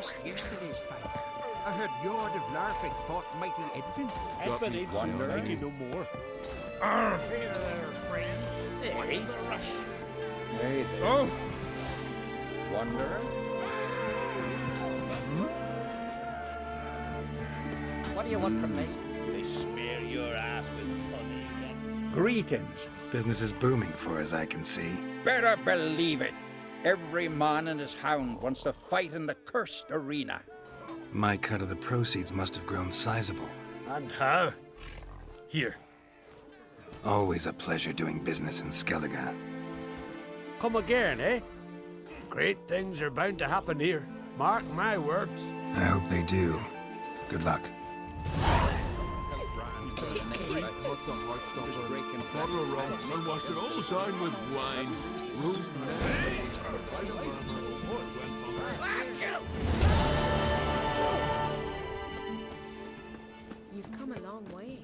missed yesterday's fight. I heard Yord of Larvik fought mighty Edvin. Edvin ain't so mighty no more. Hey there, friend. What's the rush? Hey there. Oh! Wanderer? What do you want from me? They smear your ass with honey. Greetings. Business is booming for as I can see. Better believe it. Every man and his hound wants to fight in the cursed arena. My cut of the proceeds must have grown sizable. And how? Here. Always a pleasure doing business in Skellige. Come again, eh? Great things are bound to happen here. Mark my words. I hope they do. Good luck. What's a heart stopper? Breaking Bottle of rum, I washed it all down with wine. Roast You've come a long way.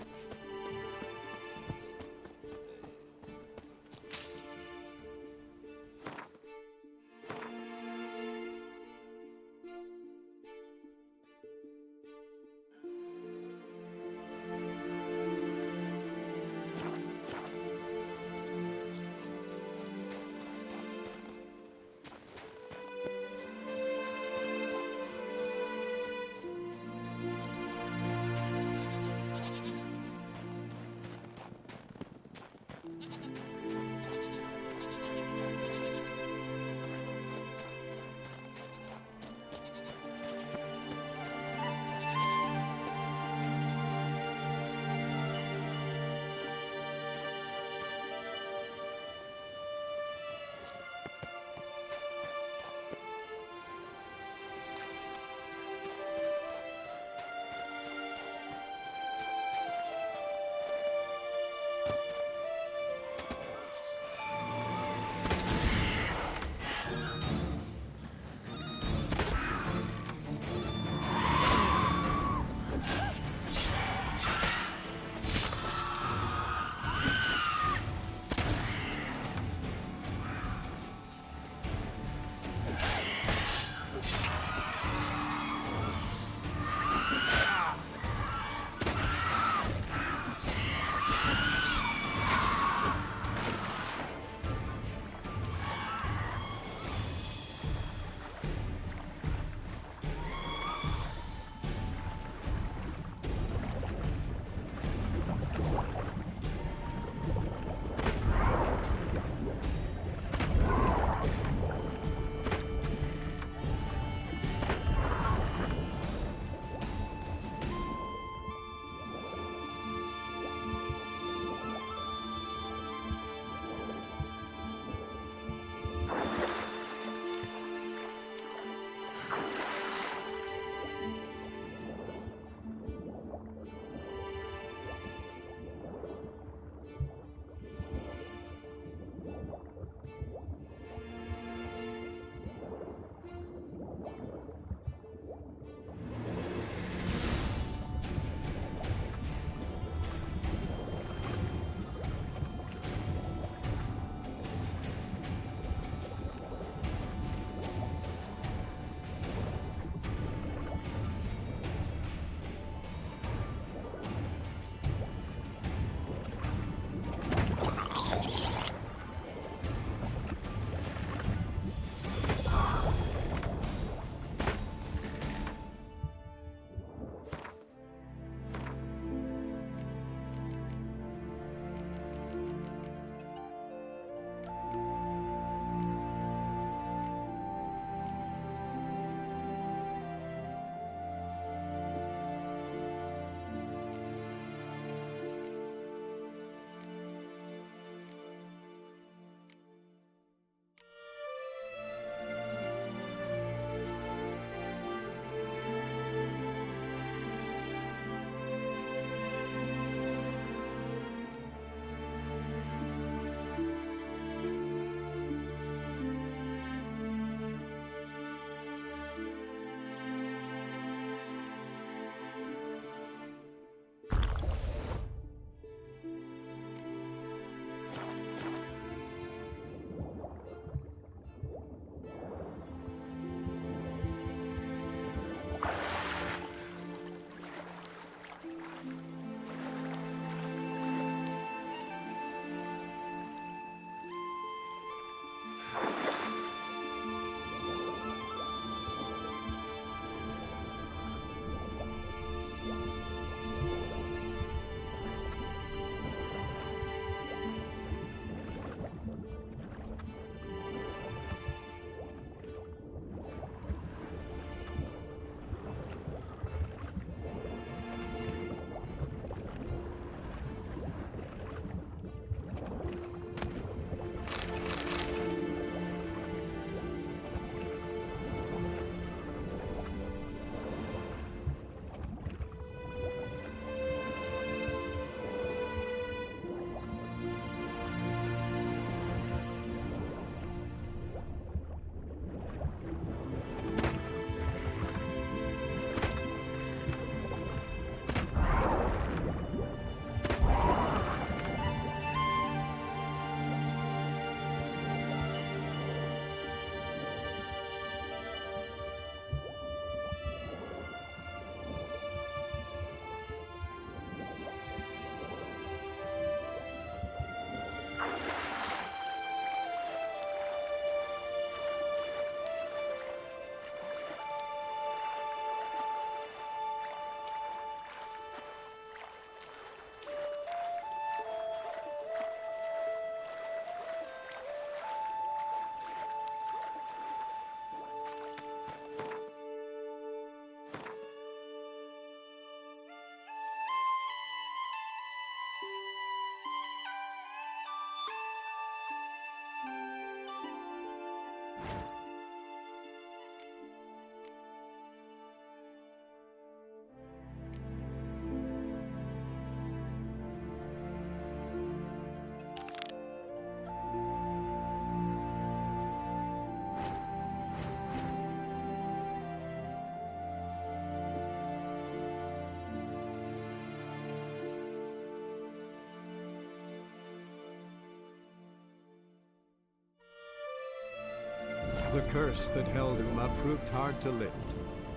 The curse that held Uma proved hard to lift,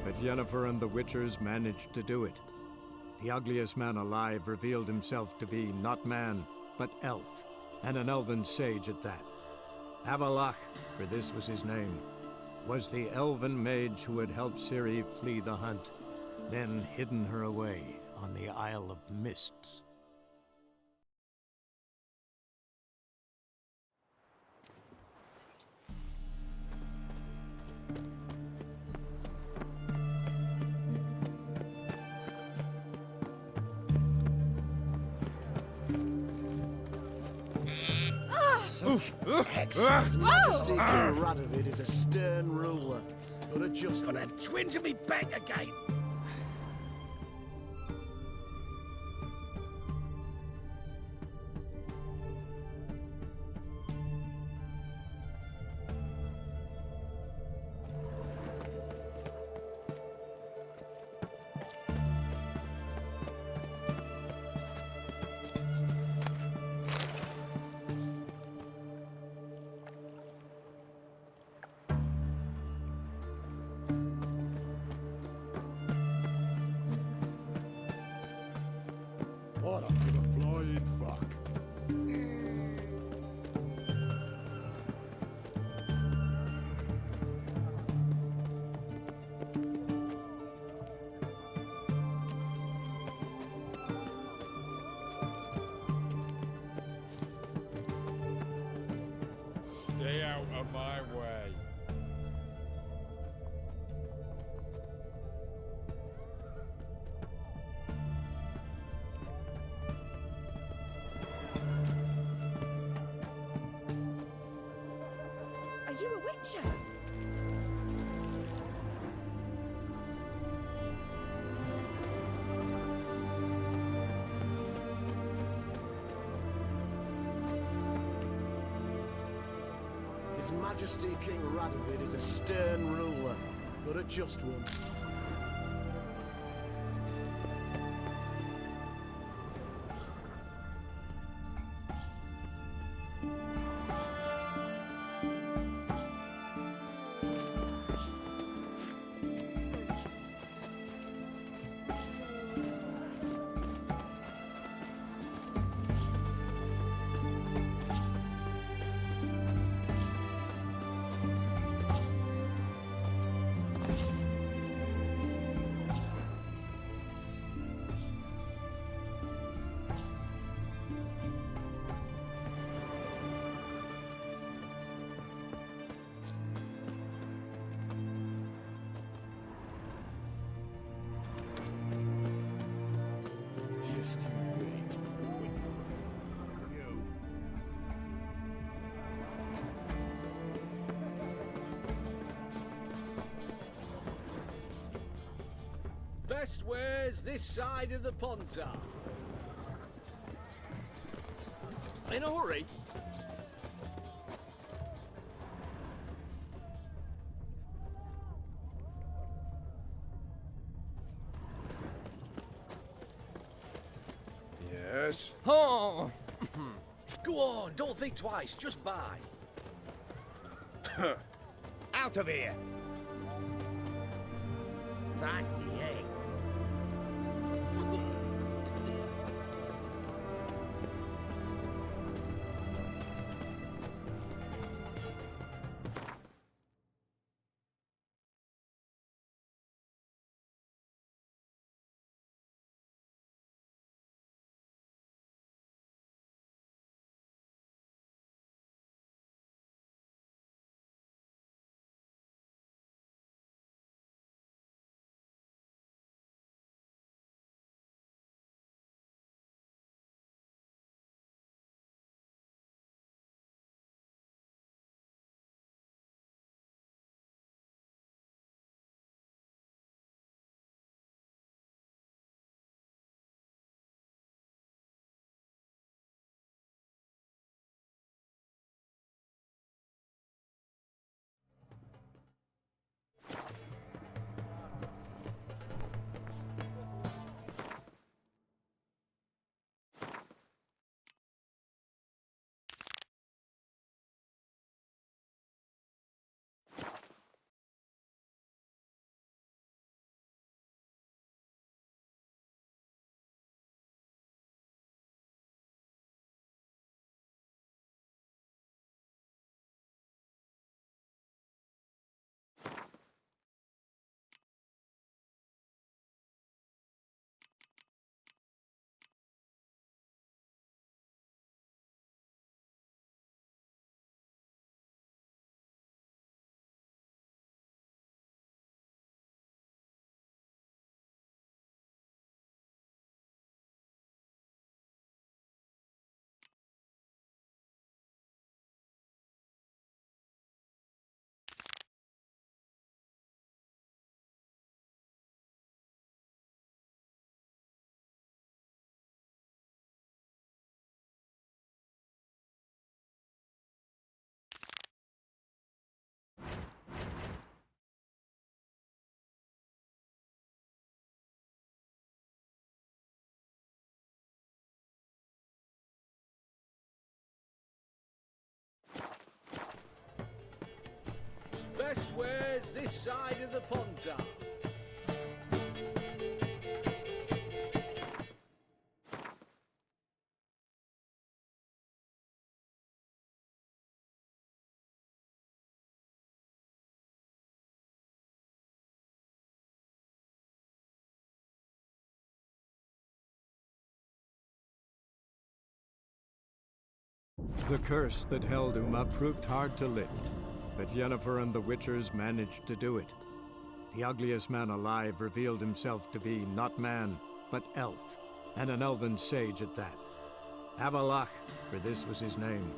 but Yennefer and the Witchers managed to do it. The ugliest man alive revealed himself to be not man, but elf, and an elven sage at that. Avalach, for this was his name, was the elven mage who had helped Ciri flee the hunt, then hidden her away on the Isle of Mists. His Majesty King Radovid is a stern ruler, but a just one. Twinge me back again. What up to the flying fuck? Stay out of my way. Are you a witcher? His Majesty King Radovid is a stern ruler, but a just one. Just you wait. You. Best wares this side of the Pontar. In a hurry. Yes? Oh! Go on, don't think twice, just buy. Out of here! Fancy, eh? best wares this side of the Pontar. The curse that held Uma proved hard to lift, but Yennefer and the Witchers managed to do it. The ugliest man alive revealed himself to be not man, but elf, and an elven sage at that. Avalach, for this was his name,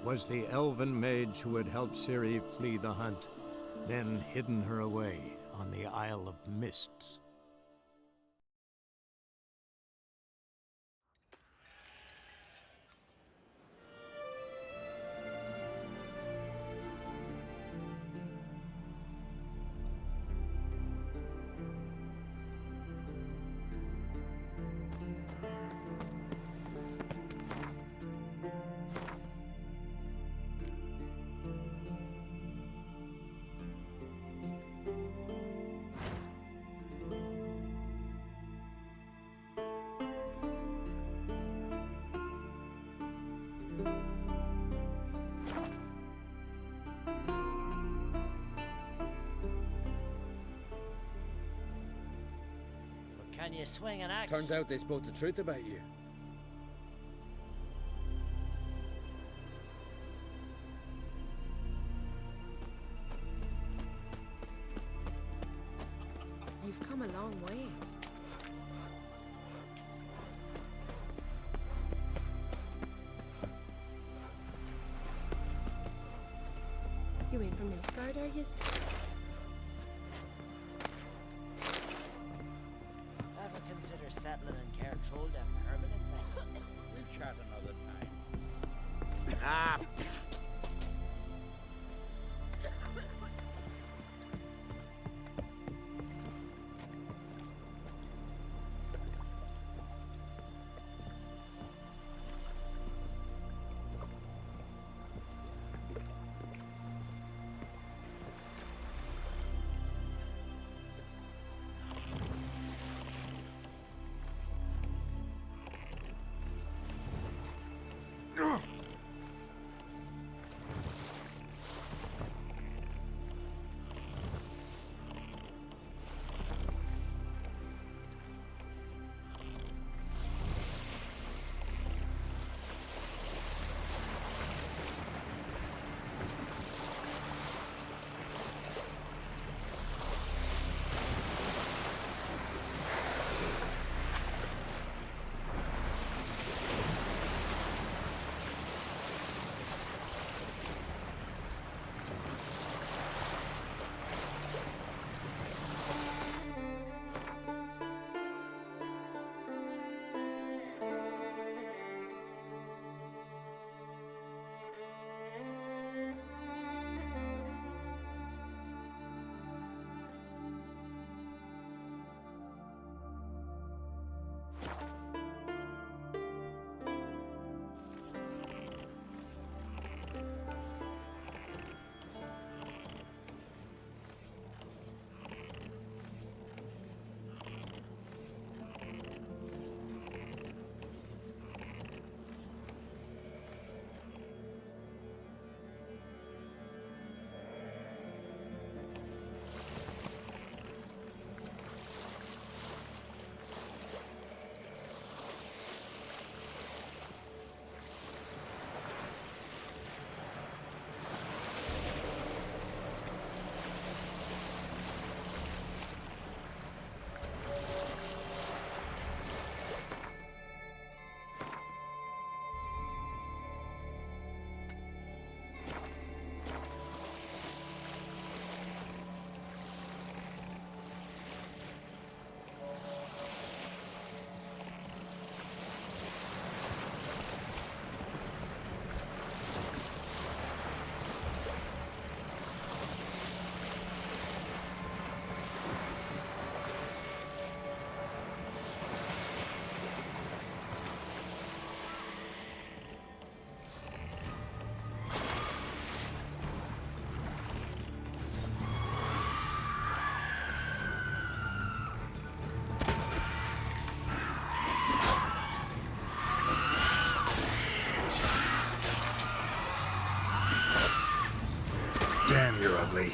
was the elven mage who had helped Ciri flee the hunt, then hidden her away on the Isle of Mists. Can you swing an axe? Turns out they spoke the truth about you. You've come a long way. You ain't from Nilfgaard, are you? Ever consider settling in Cair Trolldem permanently? We'll chat another time. Ah, Damn, you're ugly.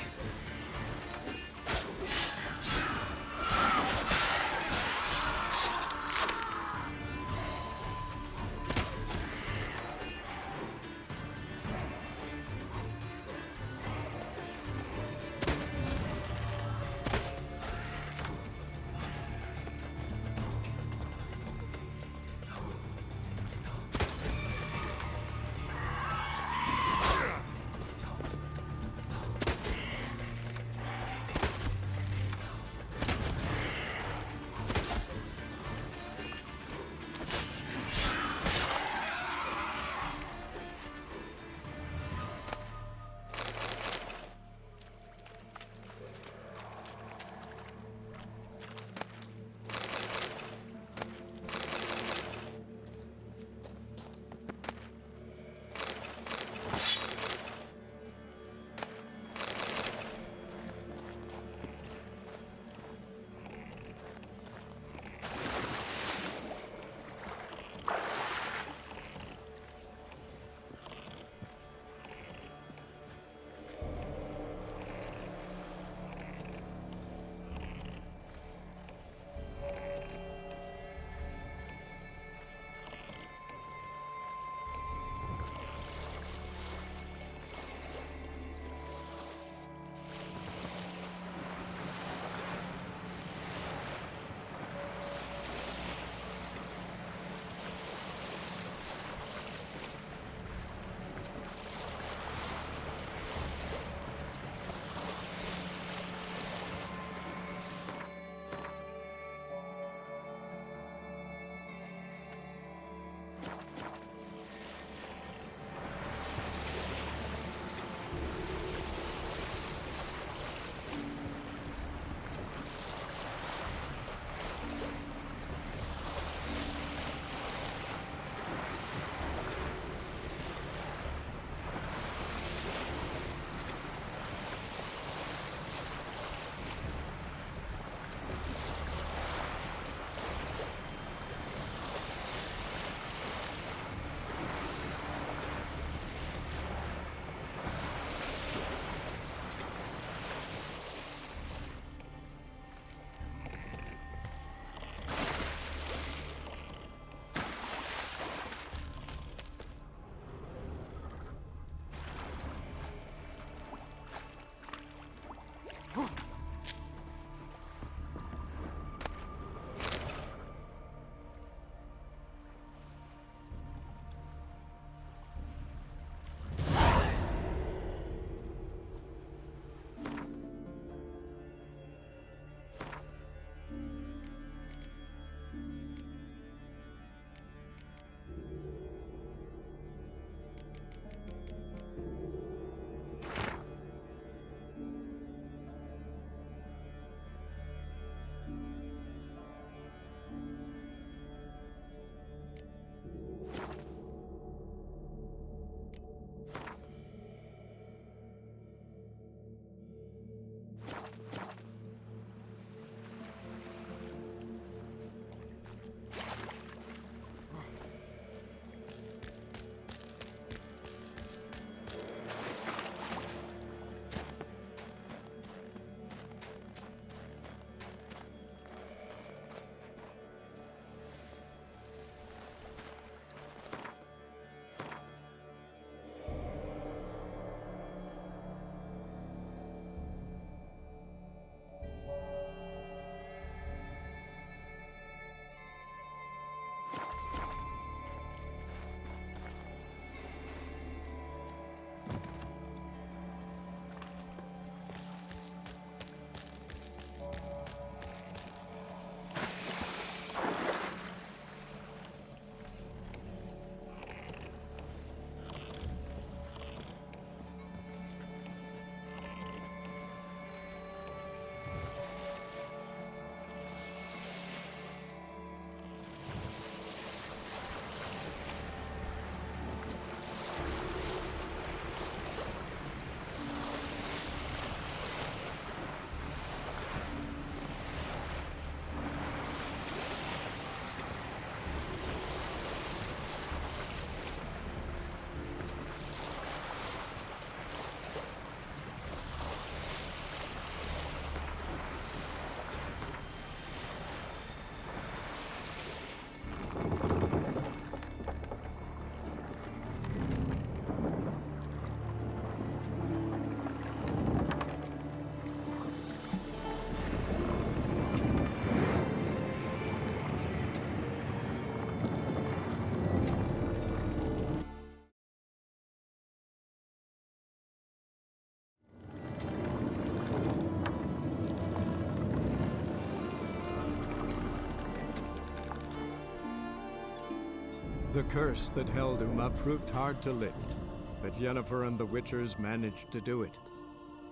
The curse that held Uma proved hard to lift, but Yennefer and the Witchers managed to do it.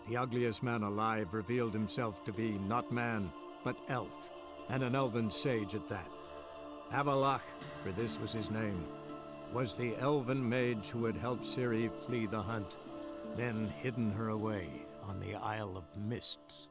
The ugliest man alive revealed himself to be not man, but elf, and an elven sage at that. Avalach, for this was his name, was the elven mage who had helped Ciri flee the hunt, then hidden her away on the Isle of Mists.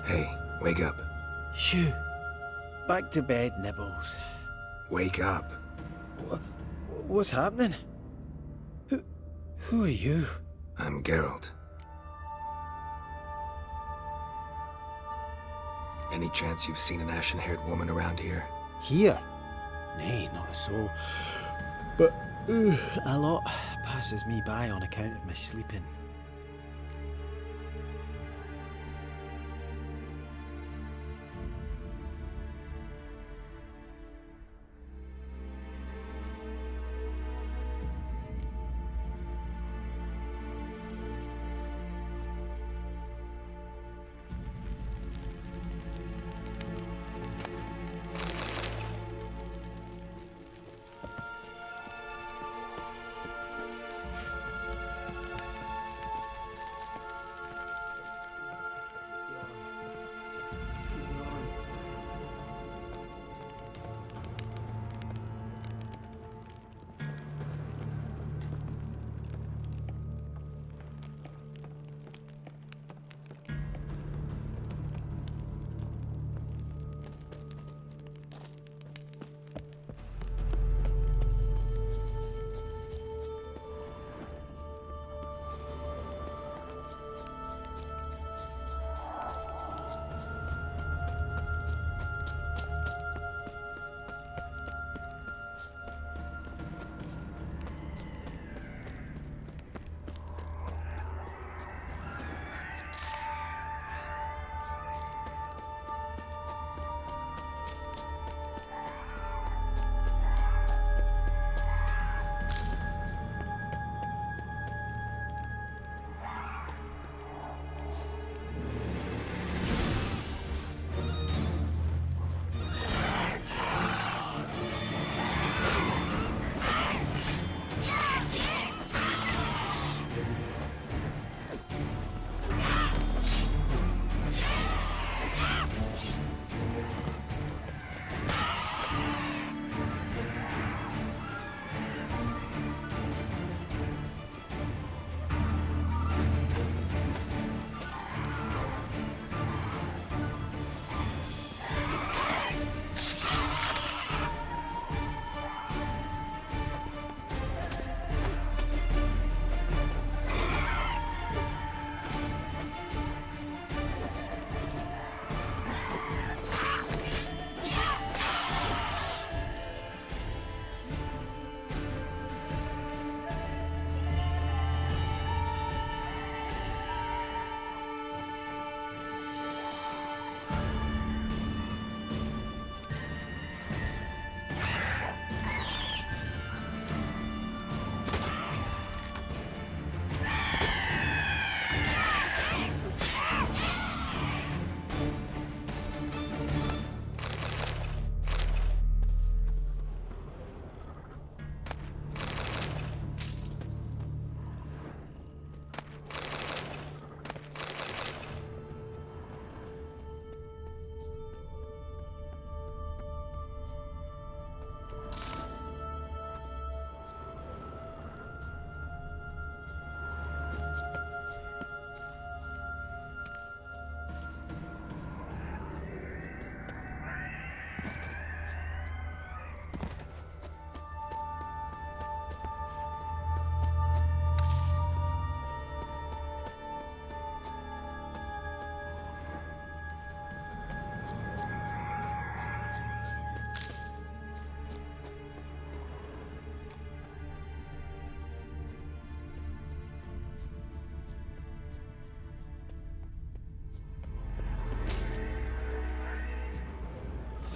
Hey, wake up. Shoo. Back to bed, Nibbles. Wake up. What's happening? Who are you? I'm Geralt. Any chance you've seen an ashen-haired woman around here? Here? Nay, not a soul. But a lot passes me by on account of my sleeping.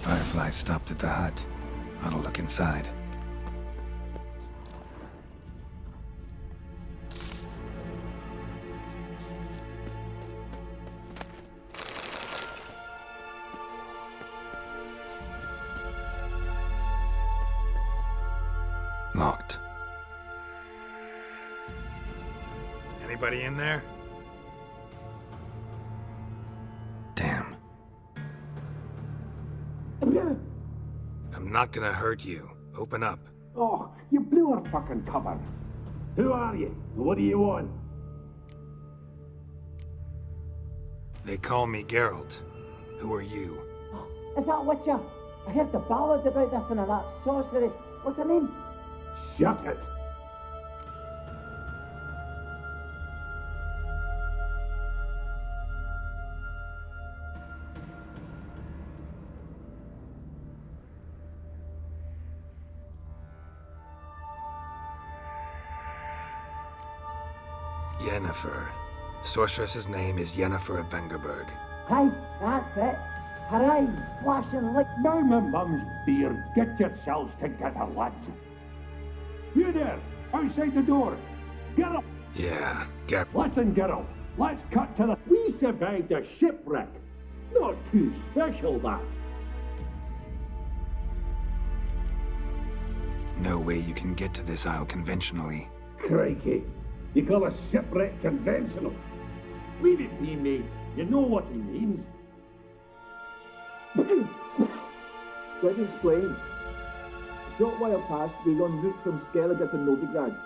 Firefly stopped at the hut. Ought to look inside. Locked. Anybody in there? Damn. I'm not gonna hurt you. Open up. Oh, you blew our fucking cover. Who are you? What do you want? They call me Geralt. Who are you? Is that Witcher? I heard the ballad about this and of that sorceress. What's her name? Shut it! Yennefer. Sorceress's name is Yennefer of Vengerberg. Aye, that's it. Her eyes flashing like... By my mum's beard, get yourselves together, lads. You there, outside the door. Geralt! Yeah, Geralt. Listen, Geralt. Let's cut to the... We survived a shipwreck. Not too special, that. No way you can get to this isle conventionally. Crikey. You call a shipwreck conventional? Leave it be, mate. You know what he means. Let me explain. A short while past, we was en route from Skellige to Novigrad.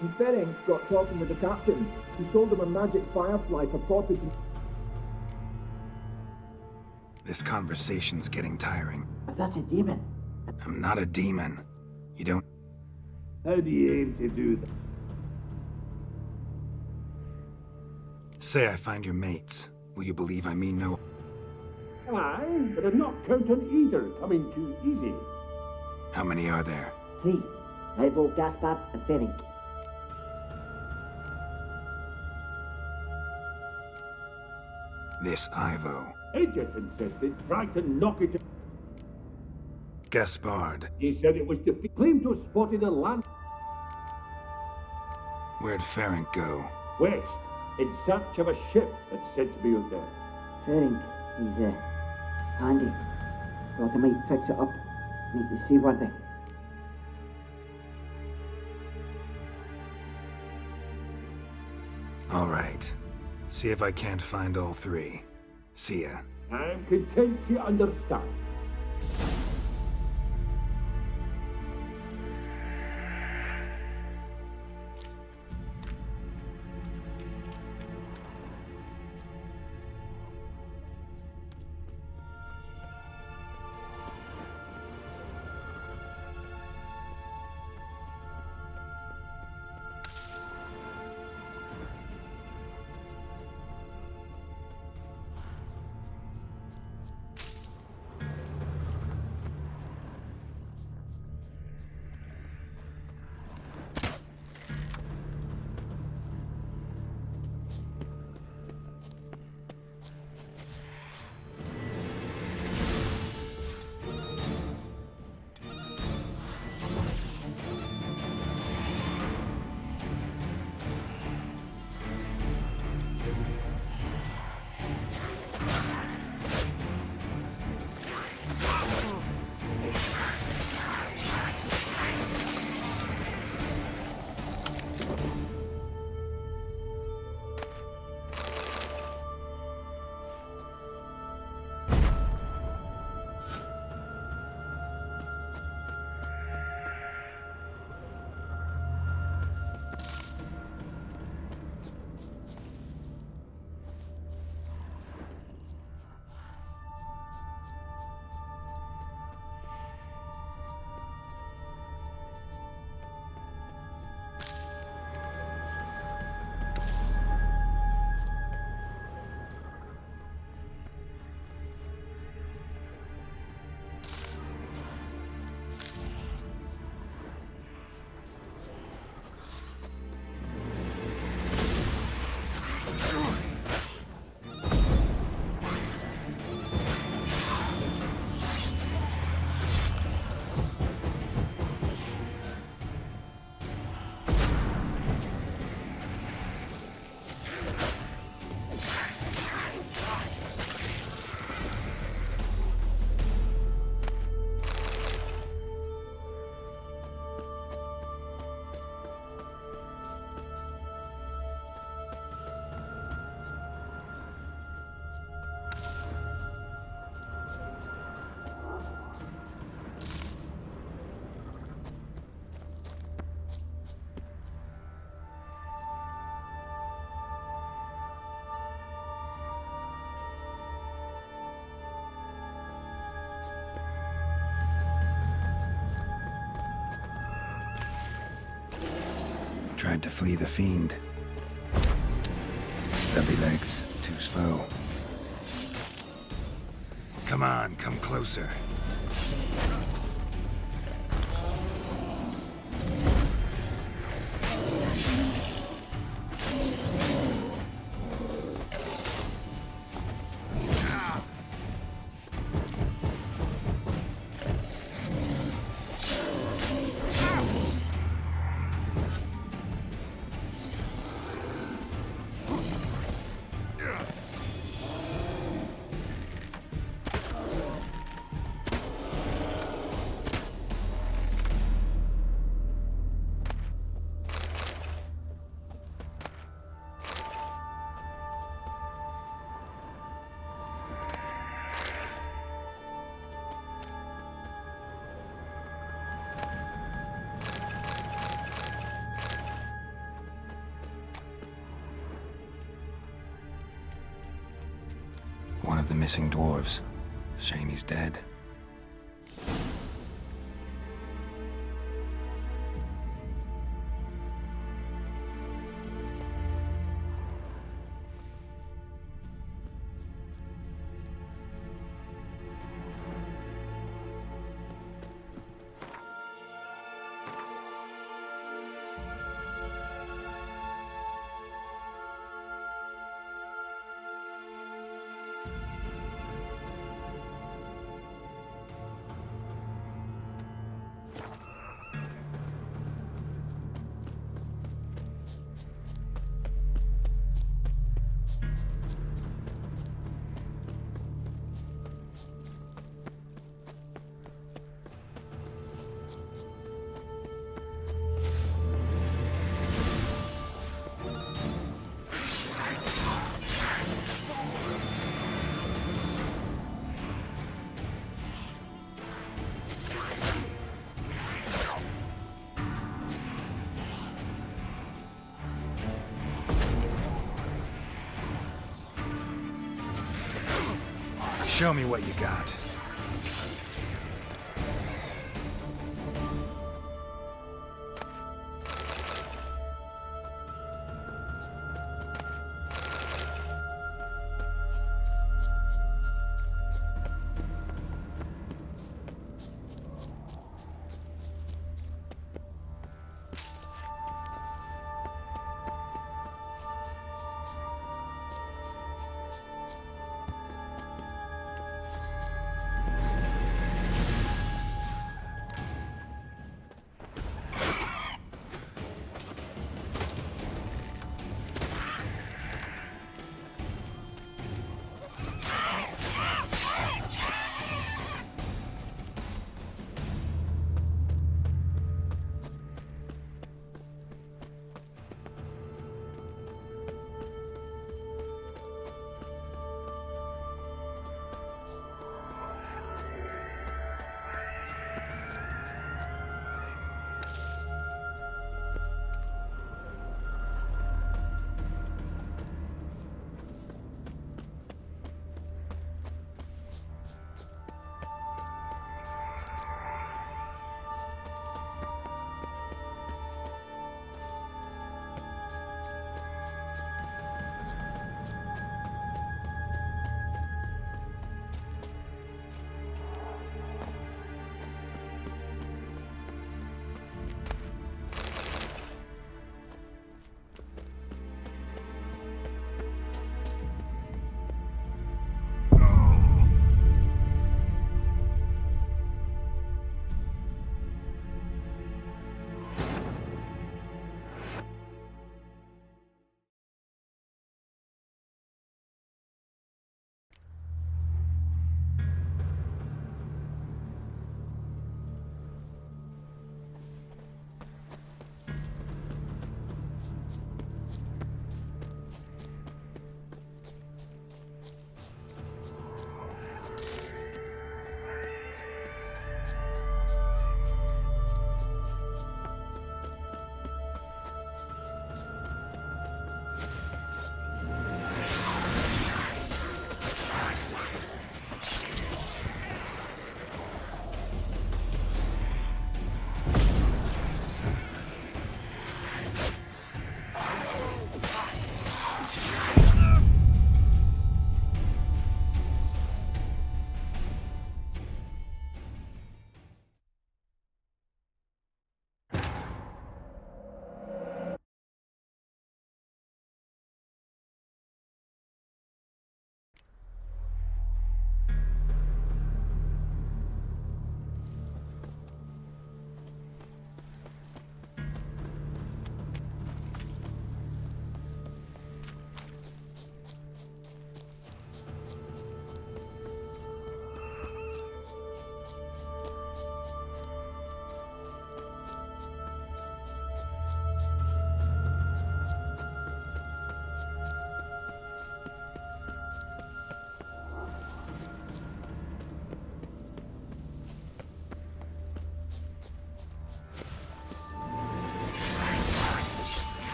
And Ferenc got talking with the captain, who sold him a magic firefly purported to... This conversation's getting tiring. If that's a demon. I'm not a demon. You don't... How do you aim to do that? Say I find your mates. Will you believe I mean no... Aye, but I'm not counting either coming too easy. How many are there? 3. Ivo, Gaspard, and Ferenc. This Ivo. Agent insisted, tried to knock it... Gaspard. He said it was defeat. Claimed to have spotted a land... Where'd Ferenc go? West, in search of a ship that's said to be out there. Ferenc, he's, handy. Thought I might fix it up, make you seaworthy. All right. See if I can't find all 3. See ya. I'm content you understand. tried to flee the fiend. Stubby legs, too slow. Come on, come closer. One of the missing dwarves. Shame he's dead. Show me what you got.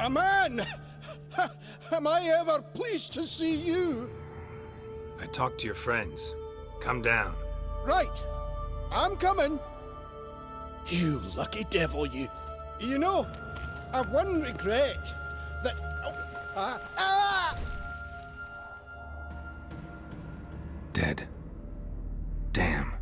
A man! Am I ever pleased to see you? I talked to your friends. Come down. Right. I'm coming. You lucky devil, you. You know, I've one regret. That... Dead. Damn.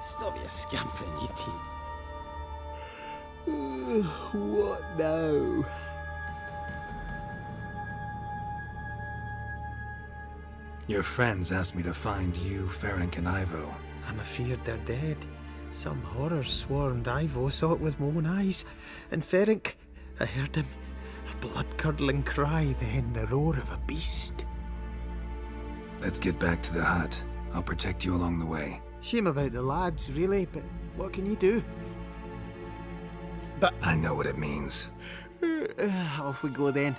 Stop your scampering, you teeth. What now? Your friends asked me to find you, Ferenc, and Ivo. I'm afeard they're dead. Some horror swarmed Ivo, saw it with my own eyes. And Ferenc, I heard him. A blood-curdling cry, then the roar of a beast. Let's get back to the hut. I'll protect you along the way. Shame about the lads, really, but what can you do? But I know what it means. Off we go then.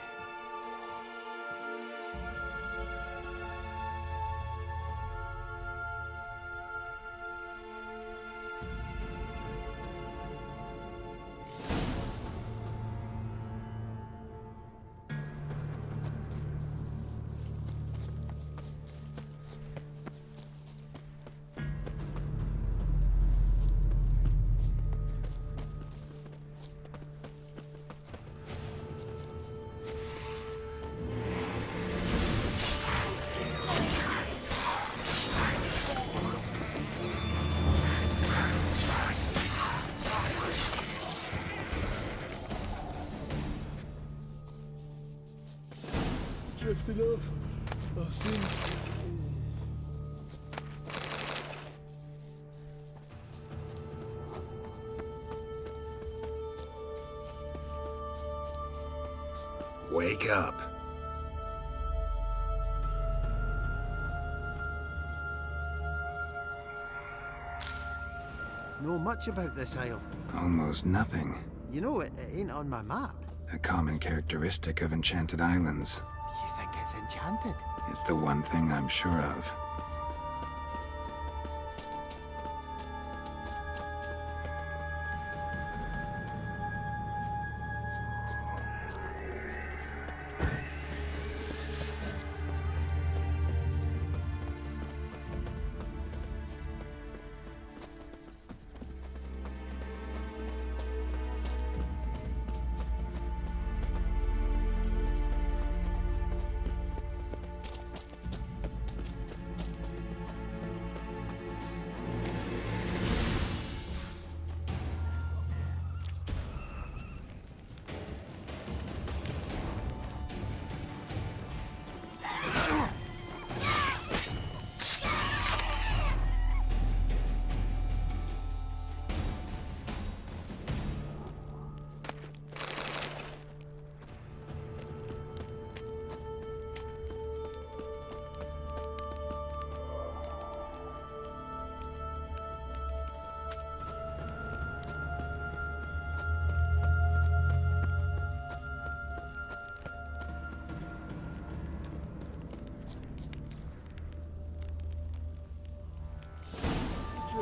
Drifting off. I've seen... Wake up. Know much about this isle? Almost nothing. You know, it ain't on my map. A common characteristic of enchanted islands. You think it's enchanted? It's the one thing I'm sure of.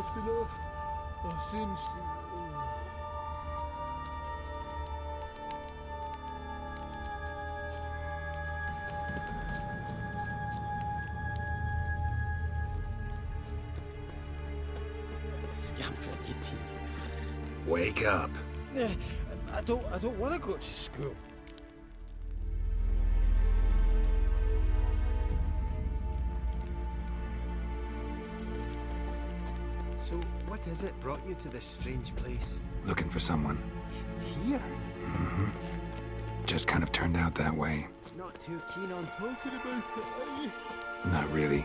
drifting off. I seems to... Scamp for your teeth. Wake up. I don't want to go to school. So, what is it brought you to this strange place? Looking for someone. Here? Mm-hmm. Just kind of turned out that way. Not too keen on talking about it, are you? Not really.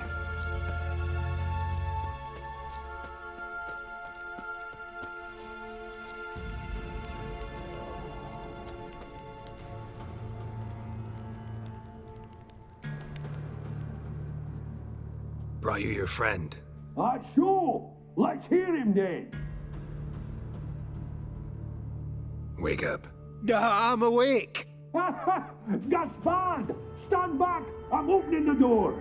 Brought you your friend. So, let's hear him then. Wake up. I'm awake. Gaspard, stand back. I'm opening the door.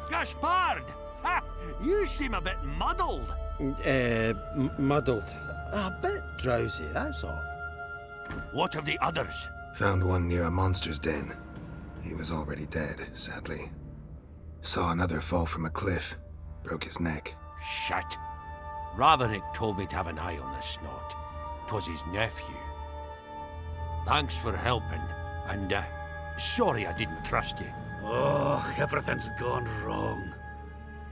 Gaspard! Ha! You seem a bit muddled. Muddled. A bit drowsy, that's all. What of the others? Found one near a monster's den. He was already dead, sadly. Saw another fall from a cliff. Broke his neck. Shit. Raverick told me to have an eye on the snot. 'Twas his nephew. Thanks for helping, and sorry I didn't trust you. Oh, everything's gone wrong.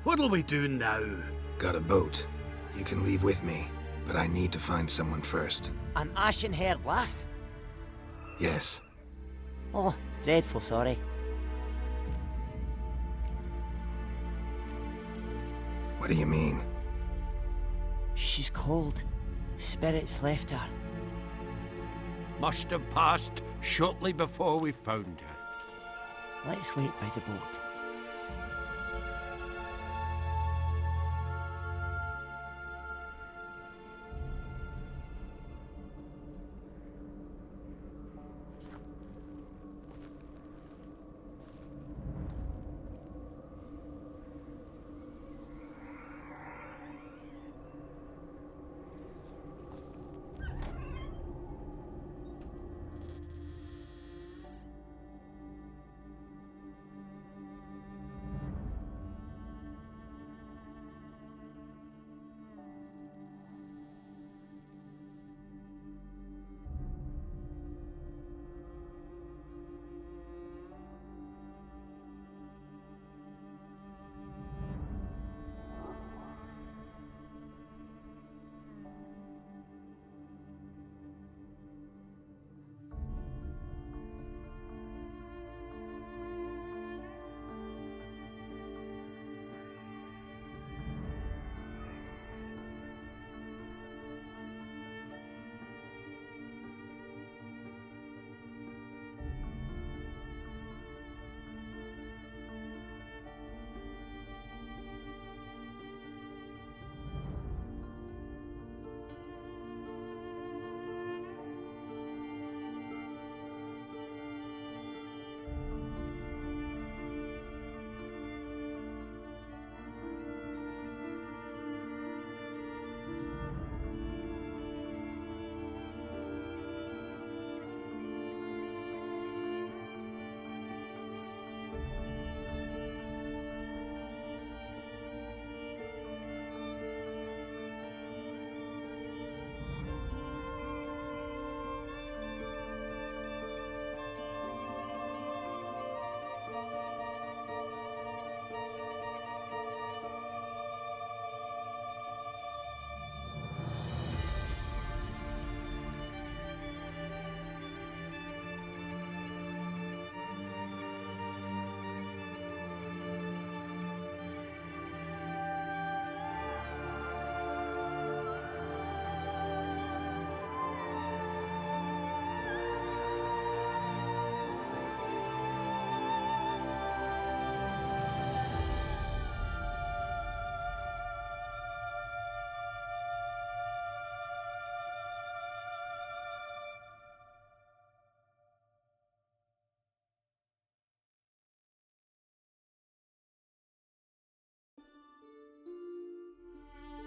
What'll we do now? Got a boat. You can leave with me, but I need to find someone first. An ashen-haired lass? Yes. Oh, dreadful sorry. What do you mean? She's cold. Spirits left her. Must have passed shortly before we found her. Let's wait by the boat.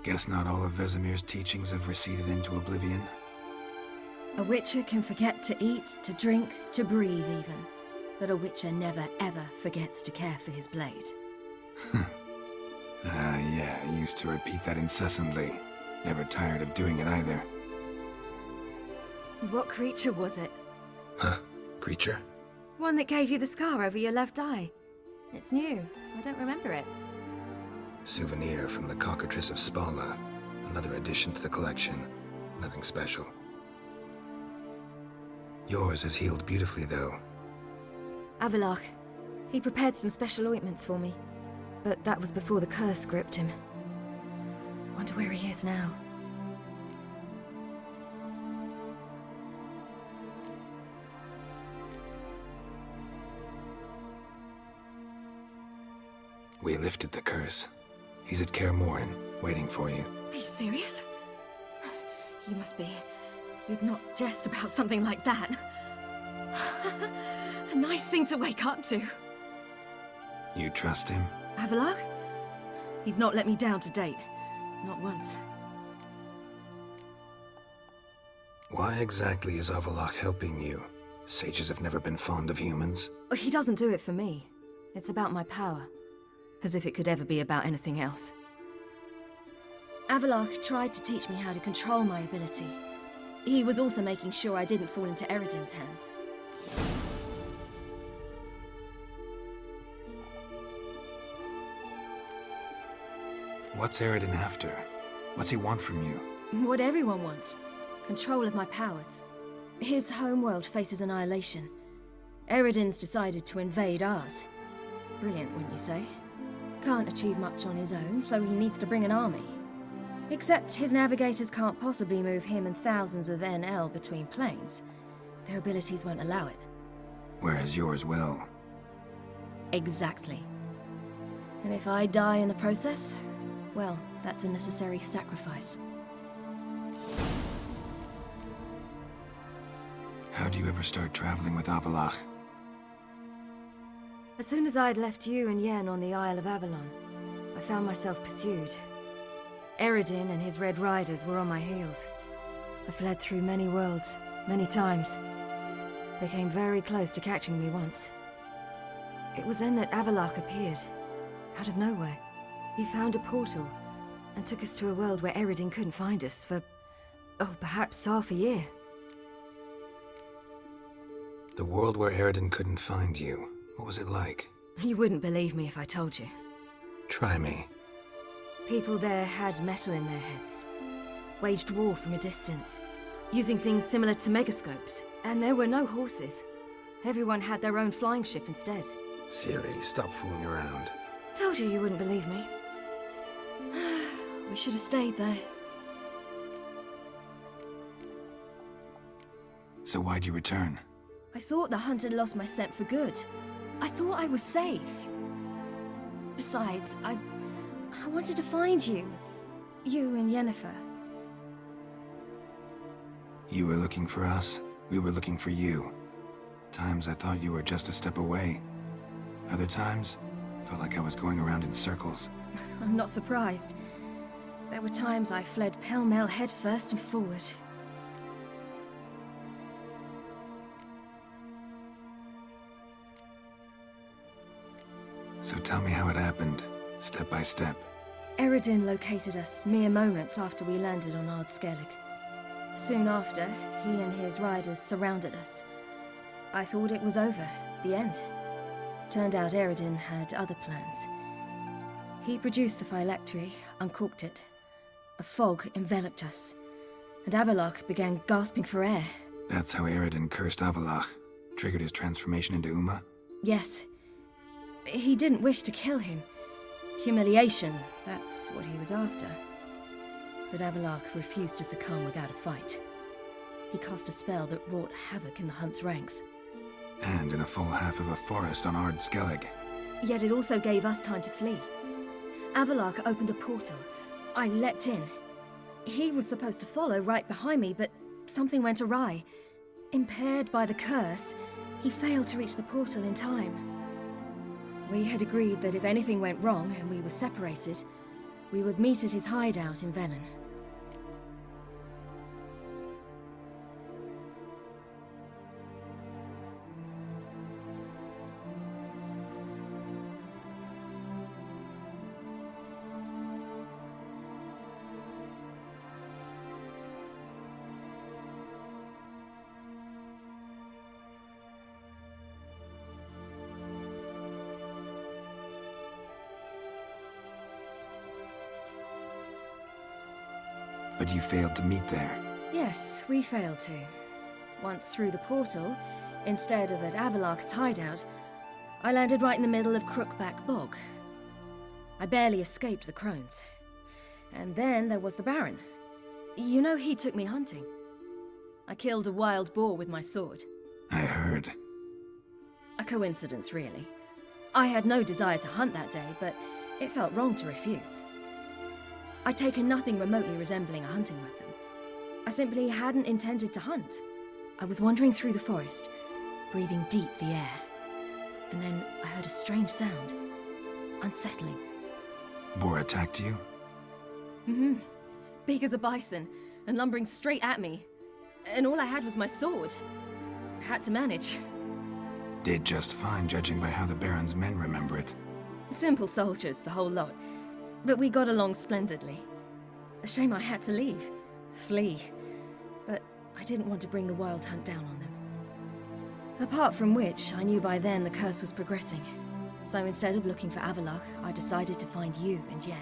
Guess not all of Vesemir's teachings have receded into oblivion. A witcher can forget to eat, to drink, to breathe even. But a witcher never ever forgets to care for his blade. Yeah, I used to repeat that incessantly. Never tired of doing it either. What creature was it? Huh? Creature? One that gave you the scar over your left eye. It's new. I don't remember it. Souvenir from the Cockatrice of Spala. Another addition to the collection. Nothing special. Yours has healed beautifully, though. Avallac'h. He prepared some special ointments for me. But that was before the curse gripped him. Wonder where he is now. We lifted the curse. He's at Kaer Morhen, waiting for you. Are you serious? You must be. You'd not jest about something like that. A nice thing to wake up to. You trust him? Avallac'h? He's not let me down to date. Not once. Why exactly is Avallac'h helping you? Sages have never been fond of humans. He doesn't do it for me. It's about my power. As if it could ever be about anything else. Avallac'h tried to teach me how to control my ability. He was also making sure I didn't fall into Eredin's hands. What's Eredin after? What's he want from you? What everyone wants. Control of my powers. His homeworld faces annihilation. Eredin's decided to invade ours. Brilliant, wouldn't you say? Can't achieve much on his own, so he needs to bring an army. Except his navigators can't possibly move him and thousands of NL between planes. Their abilities won't allow it. Whereas yours will. Exactly. And if I die in the process, well, that's a necessary sacrifice. How'd you ever start traveling with Avallac'h? As soon as I'd left you and Yen on the Isle of Avalon, I found myself pursued. Eredin and his Red Riders were on my heels. I fled through many worlds, many times. They came very close to catching me once. It was then that Avallac'h appeared, out of nowhere. He found a portal, and took us to a world where Eredin couldn't find us for, perhaps half a year. The world where Eredin couldn't find you. What was it like? You wouldn't believe me if I told you. Try me. People there had metal in their heads. Waged war from a distance, using things similar to megascopes. And there were no horses. Everyone had their own flying ship instead. Ciri, stop fooling around. Told you you wouldn't believe me. We should have stayed there. So why'd you return? I thought the hunt had lost my scent for good. I thought I was safe. Besides, I wanted to find you. You and Yennefer. You were looking for us. We were looking for you. Times I thought you were just a step away. Other times, felt like I was going around in circles. I'm not surprised. There were times I fled pell-mell headfirst and forward. So tell me how it happened, step by step. Eredin located us mere moments after we landed on Ard Skellig. Soon after, he and his riders surrounded us. I thought it was over, the end. Turned out Eredin had other plans. He produced the phylactery, uncorked it. A fog enveloped us, and Avallac'h began gasping for air. That's how Eredin cursed Avallac'h, triggered his transformation into Uma? Yes. He didn't wish to kill him. Humiliation, that's what he was after. But Avallac'h refused to succumb without a fight. He cast a spell that wrought havoc in the Hunt's ranks. And in a full half of a forest on Ard Skellig. Yet it also gave us time to flee. Avallac'h opened a portal. I leapt in. He was supposed to follow right behind me, but something went awry. Impaired by the curse, he failed to reach the portal in time. We had agreed that if anything went wrong and we were separated, We would meet at his hideout in Velen. But you failed to meet there. Yes, we failed to. Once through the portal, instead of at Avalok's hideout, I landed right in the middle of Crookback Bog. I barely escaped the crones. And then there was the Baron. You know, he took me hunting. I killed a wild boar with my sword. I heard. A coincidence, really. I had no desire to hunt that day, but it felt wrong to refuse. I'd taken nothing remotely resembling a hunting weapon. I simply hadn't intended to hunt. I was wandering through the forest, breathing deep the air. And then I heard a strange sound. Unsettling. Boar attacked you? Mm-hmm. Big as a bison, and lumbering straight at me. And all I had was my sword. Had to manage. Did just fine, judging by how the Baron's men remember it. Simple soldiers, the whole lot. But we got along splendidly. A shame I had to leave. Flee. But I didn't want to bring the Wild Hunt down on them. Apart from which, I knew by then the curse was progressing. So instead of looking for Avalok, I decided to find you and Yen.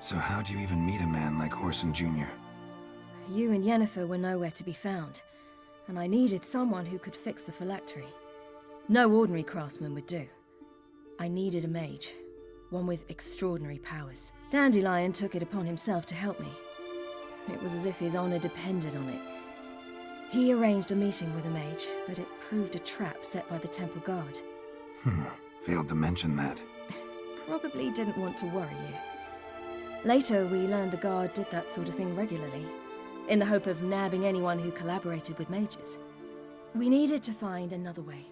So how do you even meet a man like Whoreson Jr.? You and Yennefer were nowhere to be found, and I needed someone who could fix the phylactery. No ordinary craftsman would do. I needed a mage, one with extraordinary powers. Dandelion took it upon himself to help me. It was as if his honor depended on it. He arranged a meeting with a mage, but it proved a trap set by the Temple Guard. Failed to mention that. Probably didn't want to worry you. Later, we learned the Guard did that sort of thing regularly, in the hope of nabbing anyone who collaborated with mages. We needed to find another way.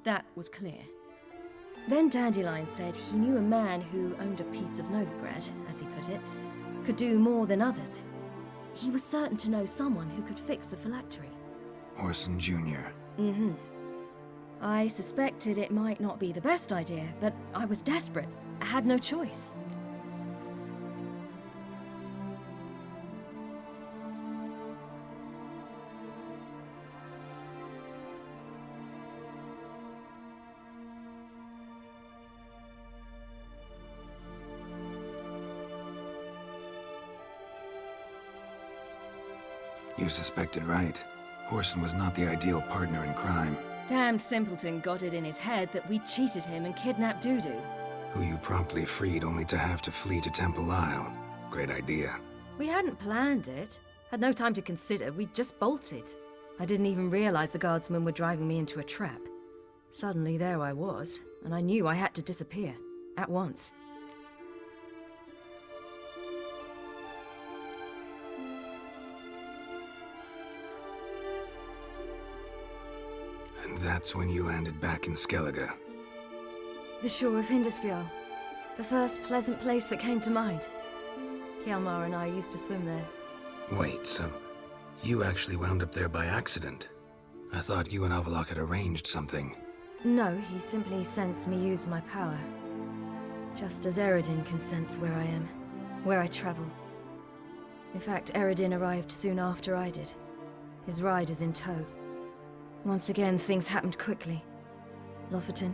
That was clear. Then Dandelion said he knew a man who owned a piece of Novigrad, as he put it, could do more than others. He was certain to know someone who could fix the phylactery. Whoreson Jr. Mm-hmm. I suspected it might not be the best idea, but I was desperate. I had no choice. You suspected right. Whoreson was not the ideal partner in crime. Damned simpleton got it in his head that we cheated him and kidnapped Dudu. Who you promptly freed only to have to flee to Temple Isle. Great idea. We hadn't planned it. Had no time to consider, we just bolted. I didn't even realize the guardsmen were driving me into a trap. Suddenly there I was, and I knew I had to disappear. At once. And that's when you landed back in Skellige. The shore of Hindisfjall. The first pleasant place that came to mind. Hjalmar and I used to swim there. Wait, so you actually wound up there by accident? I thought you and Avalok had arranged something. No, he simply sensed me use my power. Just as Eredin can sense where I am, where I travel. In fact, Eredin arrived soon after I did. His riders in tow. Once again, things happened quickly. Lofoten,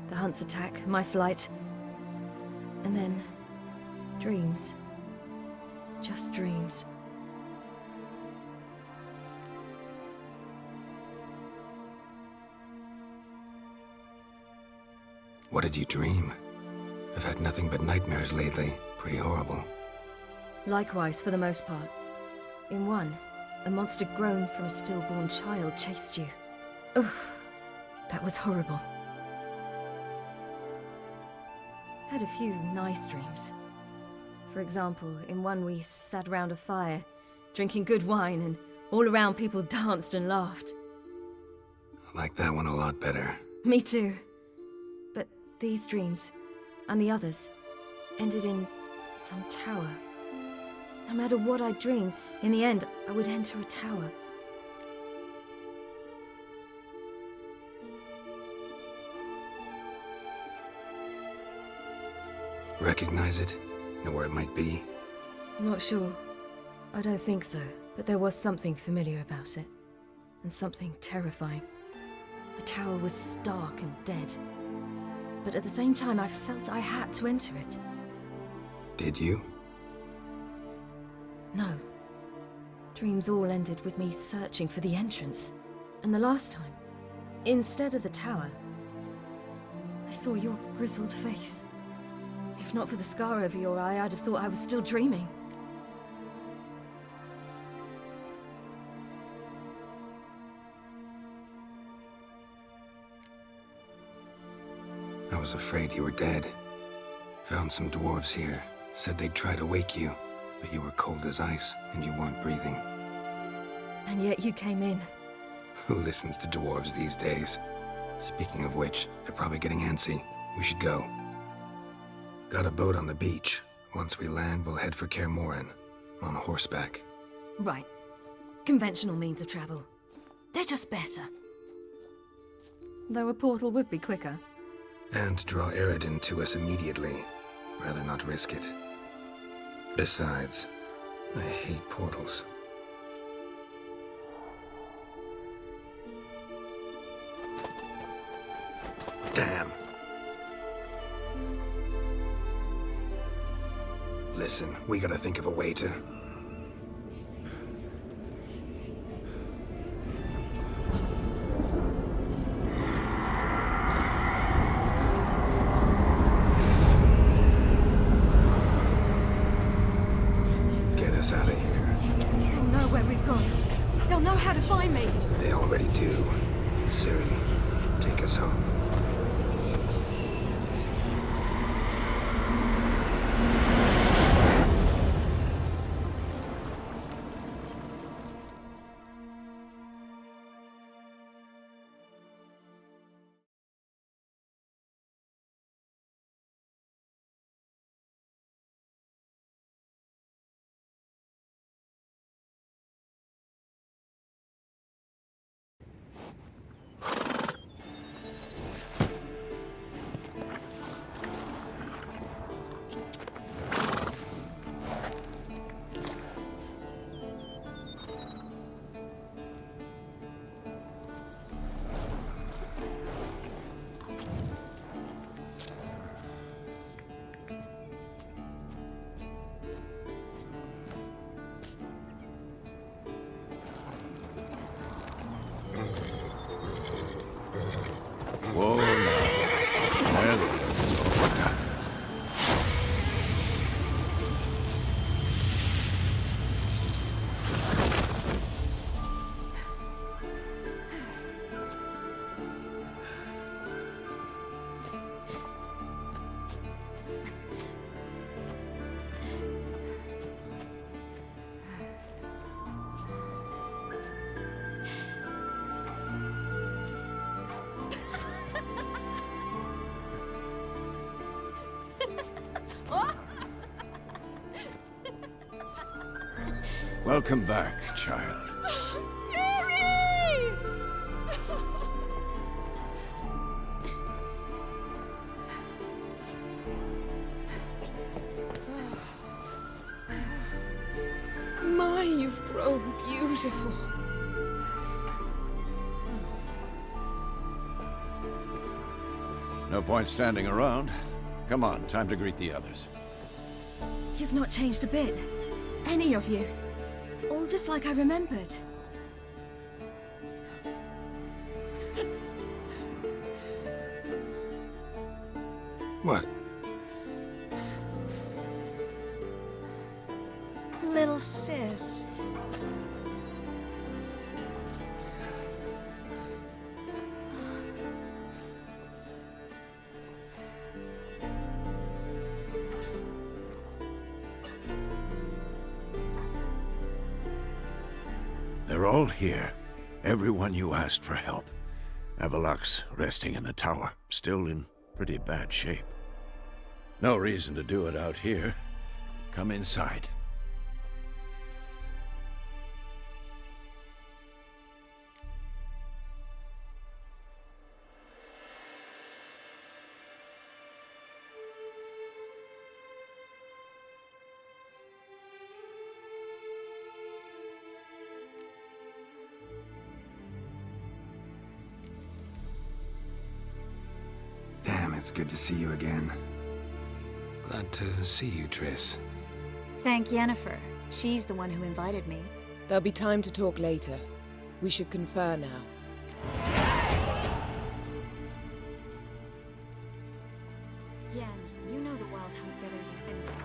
the Hunt's attack, my flight. And then, dreams. Just dreams. What did you dream? I've had nothing but nightmares lately. Pretty horrible. Likewise, for the most part. In one, a monster grown from a stillborn child chased you. Ugh, that was horrible. Had a few nice dreams. For example, in one we sat around a fire, drinking good wine, and all around people danced and laughed. I like that one a lot better. Me too. But these dreams, and the others, ended in some tower. No matter what I dream, in the end, I would enter a tower. Recognize it? Know where it might be? I'm not sure. I don't think so, but there was something familiar about it. And something terrifying. The tower was stark and dead. But at the same time, I felt I had to enter it. Did you? No. Dreams all ended with me searching for the entrance. And the last time, instead of the tower, I saw your grizzled face. If not for the scar over your eye, I'd have thought I was still dreaming. I was afraid you were dead. Found some dwarves here. Said they'd try to wake you, but you were cold as ice and you weren't breathing. And yet you came in. Who listens to dwarves these days? Speaking of which, they're probably getting antsy. We should go. Got a boat on the beach. Once we land, we'll head for Kaer Morhen. On horseback. Right. Conventional means of travel. They're just better. Though a portal would be quicker. And draw Eredin to us immediately. Rather not risk it. Besides, I hate portals. Damn. Listen, we gotta think of a way to... Get us out of here. They'll know where we've gone. They'll know how to find me. They already do. Ciri, take us home. Whoa, now. There they go. Welcome back, child. Ciri! My, you've grown beautiful. No point standing around. Come on, time to greet the others. You've not changed a bit. Any of you. All just like I remembered. What? Little sis. all here. Everyone you asked for help. Avalok's resting in the tower, still in pretty bad shape. No reason to do it out here. Come inside. Damn, it's good to see you again. Glad to see you, Triss. Thank Yennefer. She's the one who invited me. There'll be time to talk later. We should confer now. Yen, you know the Wild Hunt better than anyone.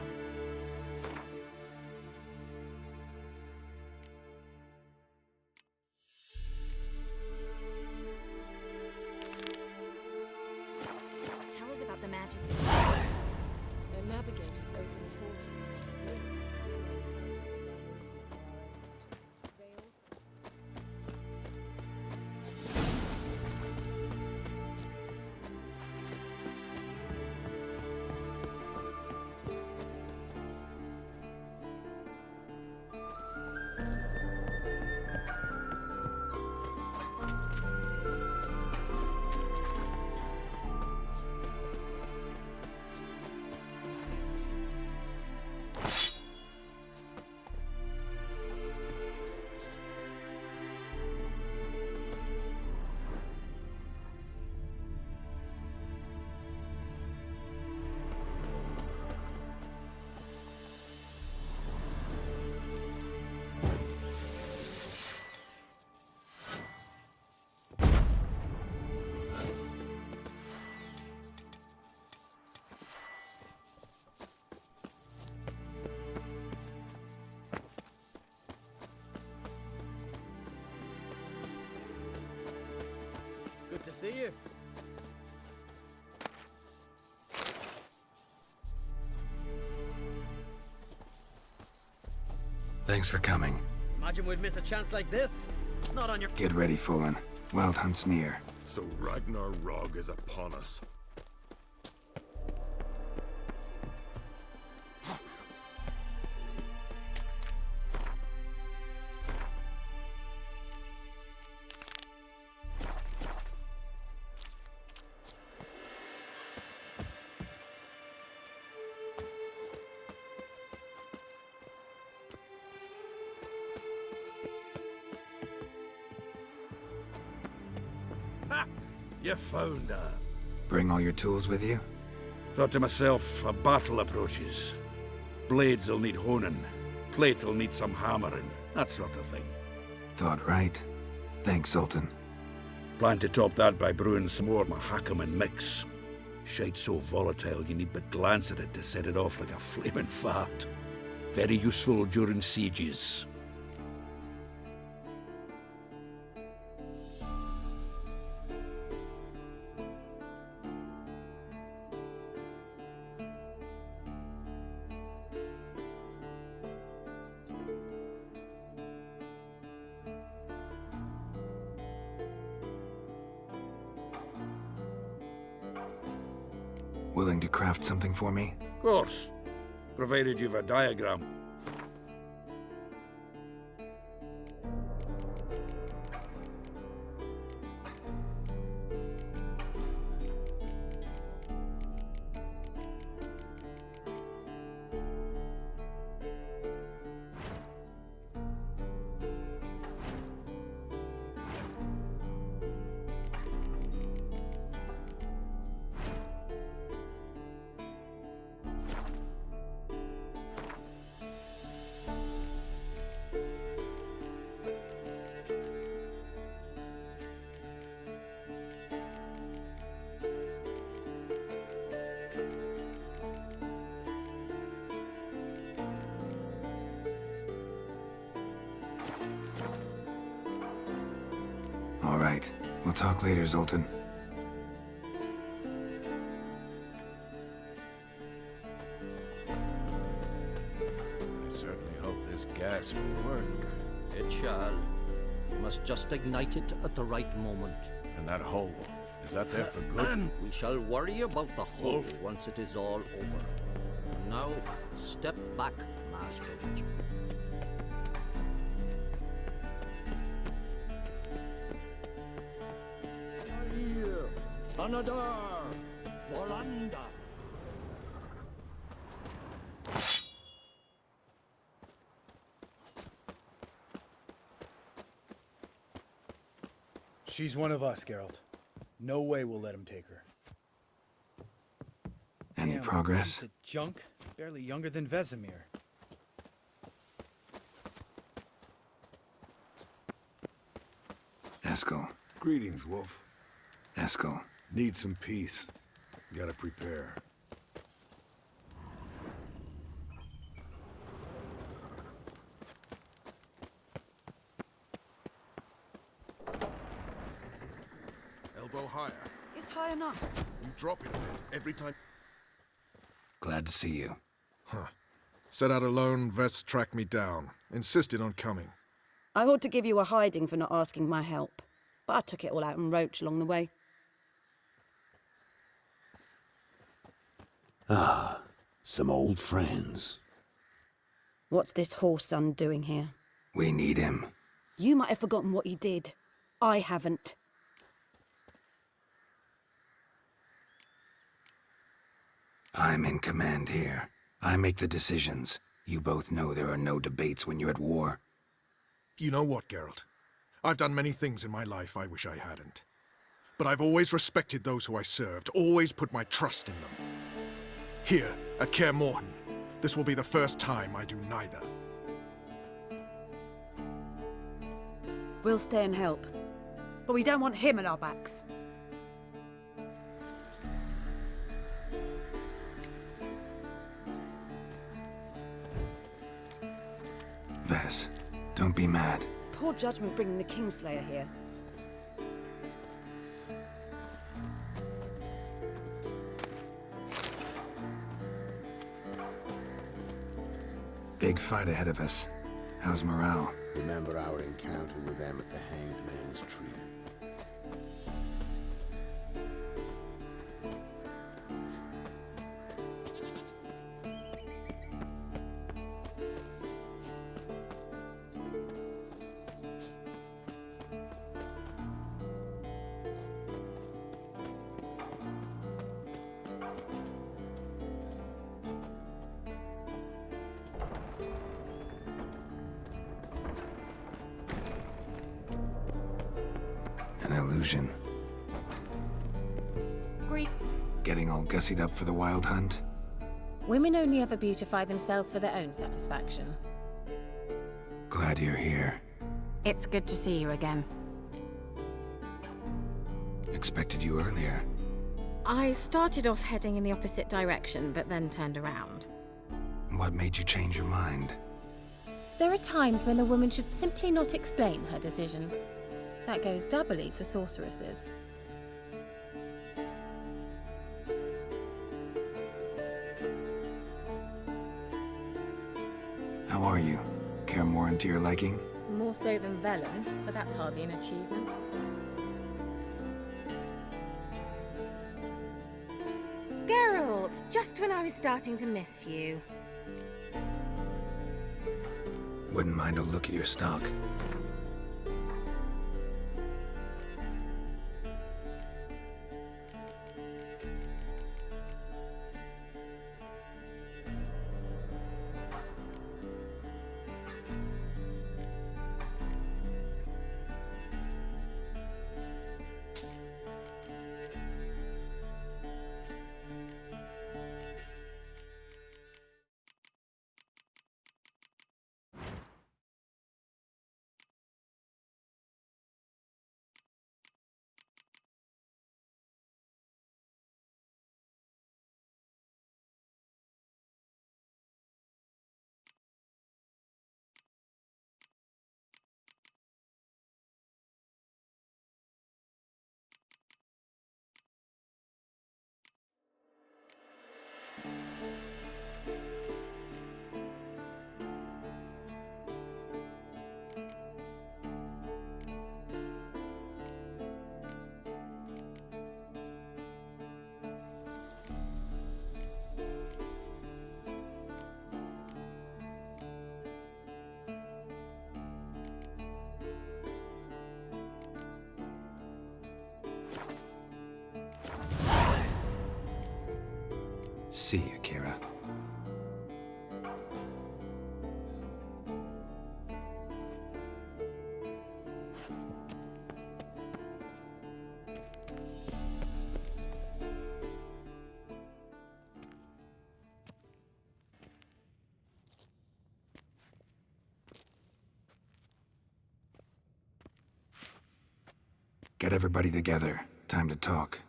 Tell us about the magic. Their navigators open portals and rings. Good to see you. Thanks for coming. Imagine we'd miss a chance like this. Not on your... Get ready, Fulin. Wild Hunt's near. So Ragnar Rog is upon us. Ha! You found her. Bring all your tools with you? Thought to myself, a battle approaches. Blades will need honing. Plate will need some hammering. That sort of thing. Thought right. Thanks, Sultan. Plan to top that by brewing some more Mahakaman mix. Shite so volatile you need but glance at it to set it off like a flaming fart. Very useful during sieges. Willing to craft something for me? Of course. Provided you've a diagram. All right. We'll talk later, Zoltan. I certainly hope this gas will work. It shall. must just ignite it at the right moment. And that hole, is that there for good? We shall worry about the hole once it is all over. And now, step back, Master Witcher. Anadar! Volanda! She's one of us, Geralt. No way we'll let him take her. Any Damn, progress? piece of junk, barely younger than Vesemir. Eskel. Greetings, Wolf. Eskel. Need some peace. Gotta prepare. Elbow higher. It's high enough. You drop it a bit every time. Glad to see you. Huh. Set out alone, Vest tracked me down. Insisted on coming. I ought to give you a hiding for not asking my help, but I took it all out in Roach along the way. Ah, some old friends. What's this horse son doing here? We need him. You might have forgotten what he did. I haven't. I'm in command here. I make the decisions. You both know there are no debates when you're at war. You know what, Geralt? I've done many things in my life I wish I hadn't. But I've always respected those who I served, always put my trust in them. Here, at Kaer Morhen, this will be the first time I do neither. We'll stay and help. But we don't want him at our backs. Ves, don't be mad. Poor judgment bringing the Kingslayer here. Big fight ahead of us. How's morale? Remember our encounter with them at the Hanged Man's Tree. An illusion. Getting all gussied up for the wild hunt? Women only ever beautify themselves for their own satisfaction. Glad you're here. It's good to see you again. Expected you earlier. I started off heading in the opposite direction, but then turned around. What made you change your mind? There are times when a woman should simply not explain her decision. That goes doubly for sorceresses. How are you? Kaer Morhen to your liking? More so than Velen, but that's hardly an achievement. Geralt, just when I was starting to miss you. Wouldn't mind a look at your stock. see, Akira. Get everybody together. Time to talk.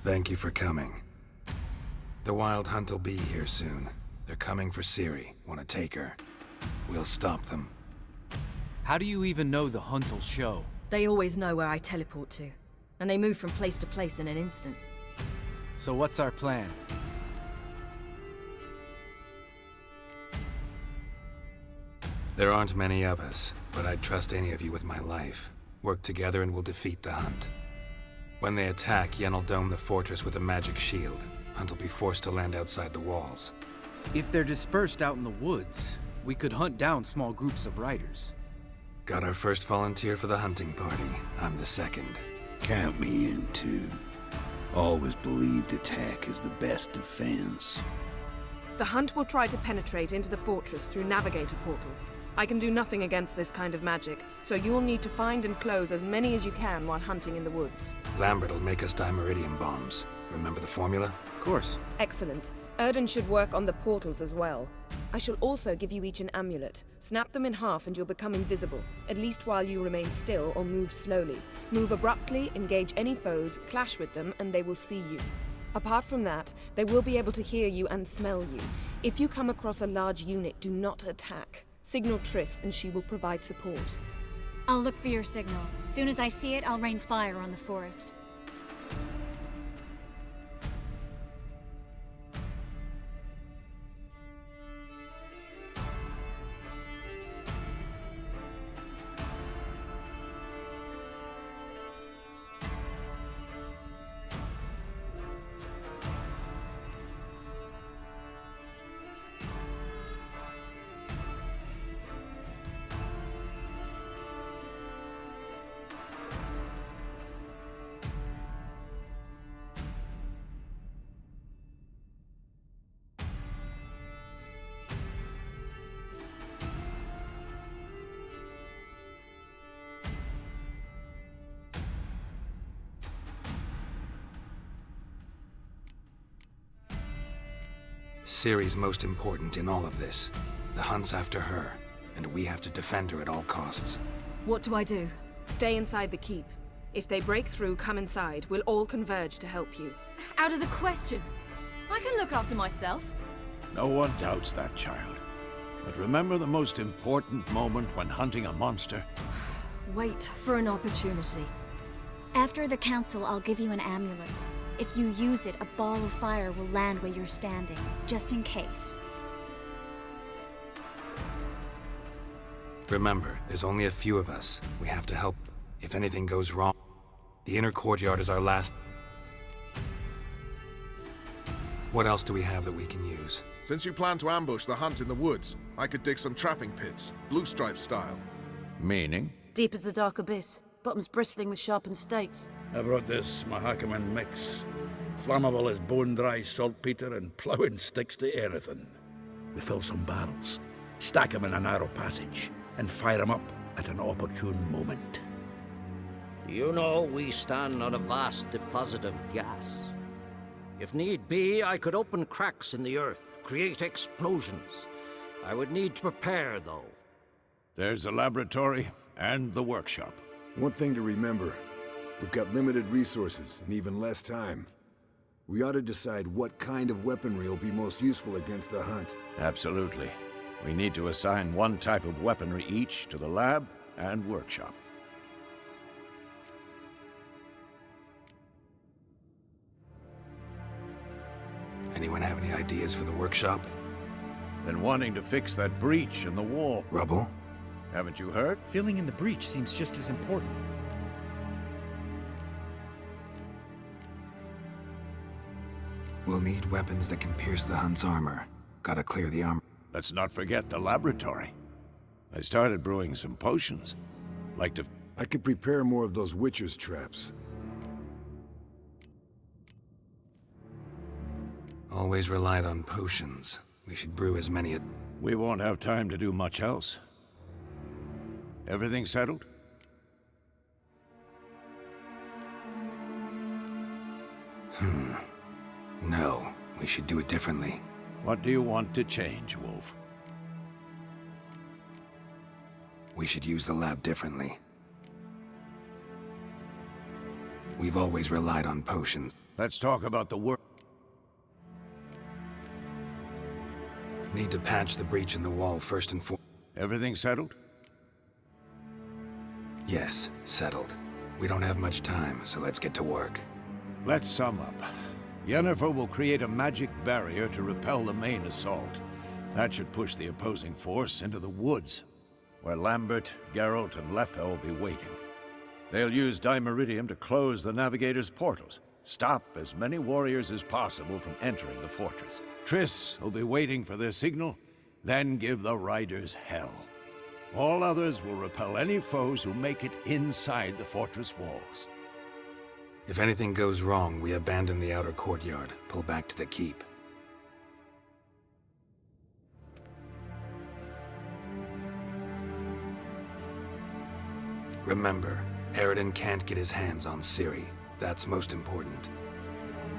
Thank you for coming. The Wild Hunt will be here soon. They're coming for Ciri. Want to take her? We'll stop them. How do you even know the Hunt will show? They always know where I teleport to, and they move from place to place in an instant. So what's our plan? There aren't many of us, but I'd trust any of you with my life. Work together and we'll defeat the Hunt. When they attack, Yen will dome the fortress with a magic shield. Hunt will be forced to land outside the walls. If they're dispersed out in the woods, we could hunt down small groups of riders. Got our first volunteer for the hunting party. I'm the second. Count me in, too. Always believed attack is the best defense. The Hunt will try to penetrate into the fortress through navigator portals. I can do nothing against this kind of magic, so you'll need to find and close as many as you can while hunting in the woods. Lambert will make us dimeridium bombs. Remember the formula? Of course. Excellent. Erden should work on the portals as well. I shall also give you each an amulet. Snap them in half and you'll become invisible, at least while you remain still or move slowly. Move abruptly, engage any foes, clash with them, and they will see you. Apart from that, they will be able to hear you and smell you. If you come across a large unit, do not attack. Signal Triss and she will provide support. I'll look for your signal. Soon as I see it, I'll rain fire on the forest. Ciri's most important in all of this. The Hunt's after her, and we have to defend her at all costs. What do I do? Stay inside the keep. If they break through, come inside. We'll all converge to help you. Out of the question. I can look after myself. No one doubts that, child. But remember the most important moment when hunting a monster? Wait for an opportunity. After the council, I'll give you an amulet. If you use it, a ball of fire will land where you're standing, just in case. Remember, there's only a few of us. We have to help. If anything goes wrong, the inner courtyard is our last... What else do we have that we can use? Since you plan to ambush the Hunt in the woods, I could dig some trapping pits, Blue Stripe style. Meaning? Deep as the dark abyss, bottoms bristling with sharpened stakes. I brought this Mahakaman mix. Flammable as bone-dry saltpeter and ploughing sticks to anything. We fill some barrels, stack them in a narrow passage, and fire them up at an opportune moment. You know, we stand on a vast deposit of gas. If need be, I could open cracks in the earth, create explosions. I would need to prepare, though. There's the laboratory and the workshop. One thing to remember, we've got limited resources and even less time. We ought to decide what kind of weaponry will be most useful against the Hunt. Absolutely. We need to assign one type of weaponry each to the lab and workshop. Anyone have any ideas for the workshop? Been wanting to fix that breach in the wall. Rubble? Haven't you heard? Filling in the breach seems just as important. We'll need weapons that can pierce the Hunt's armor. Gotta clear the armor. Let's not forget the laboratory. I started brewing some potions. Like to... I could prepare more of those Witcher's traps. Always relied on potions. We should brew as many as... We won't have time to do much else. Everything settled? No, we should do it differently. What do you want to change, Wolf? We should use the lab differently. We've always relied on potions. Let's talk about the work. Need to patch the breach in the wall first and foremost. Everything settled? Yes, settled. We don't have much time, so let's get to work. Let's sum up. Yennefer will create a magic barrier to repel the main assault. That should push the opposing force into the woods, where Lambert, Geralt, and Letha will be waiting. They'll use Dimeridium to close the Navigator's portals, stop as many warriors as possible from entering the fortress. Triss will be waiting for their signal, then give the riders hell. All others will repel any foes who make it inside the fortress walls. If anything goes wrong, we abandon the outer courtyard, pull back to the keep. Remember, Eredin can't get his hands on Ciri. That's most important.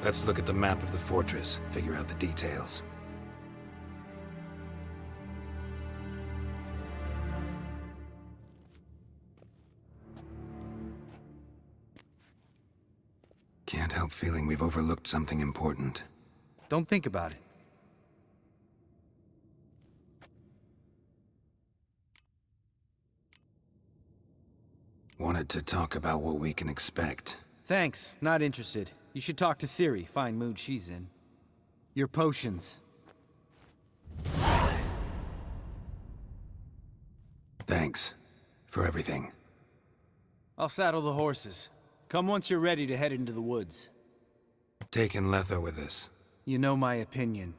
Let's look at the map of the fortress, figure out the details. Can't help feeling we've overlooked something important. Don't think about it. Wanted to talk about what we can expect. Thanks, not interested. You should talk to Ciri, fine mood she's in. Your potions. Thanks for everything. I'll saddle the horses. Come once you're ready to head into the woods. Taking Letha with us. You know my opinion.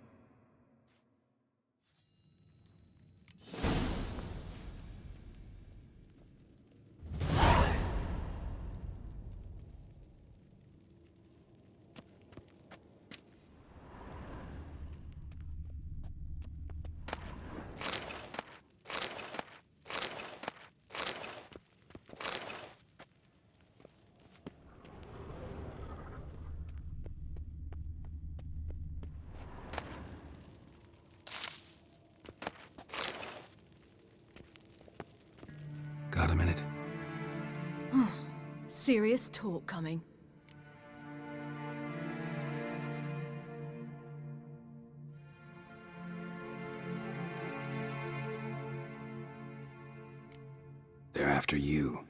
Got a minute? Serious talk coming. They're after you.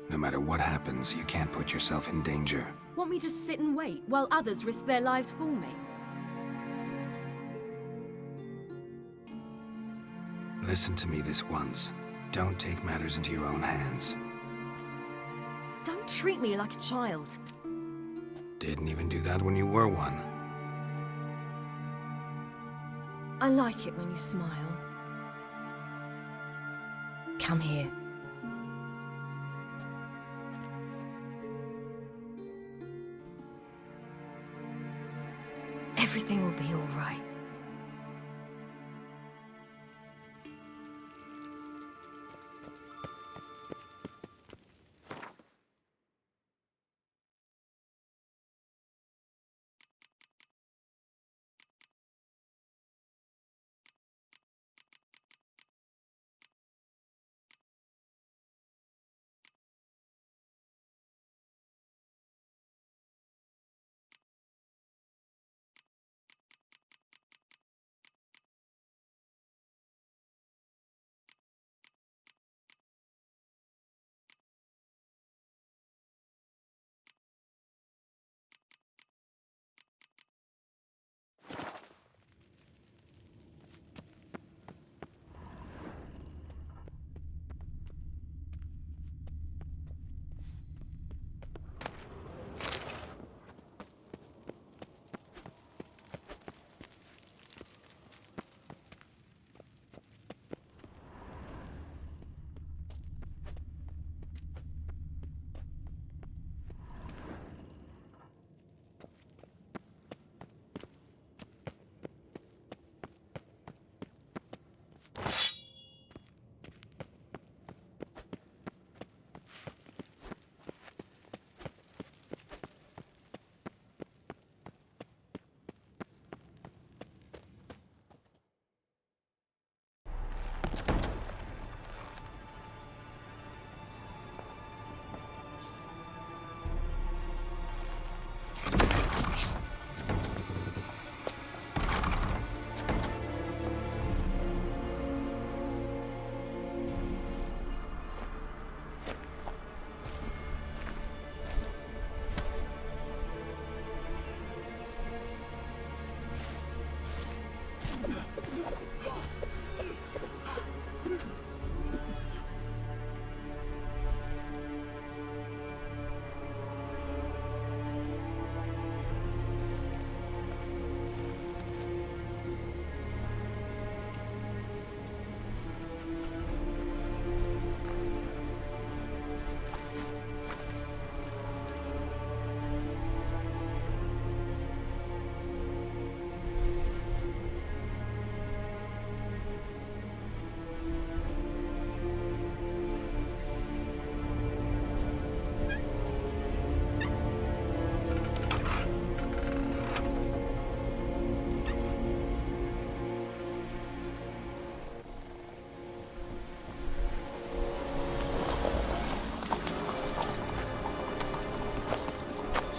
No matter what happens, you can't put yourself in danger. Want me to sit and wait while others risk their lives for me? Listen to me this once. Don't take matters into your own hands. Don't treat me like a child. Didn't even do that when you were one. I like it when you smile. Come here. Everything will be all right.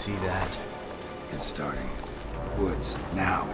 See that? It's starting. Woods, now.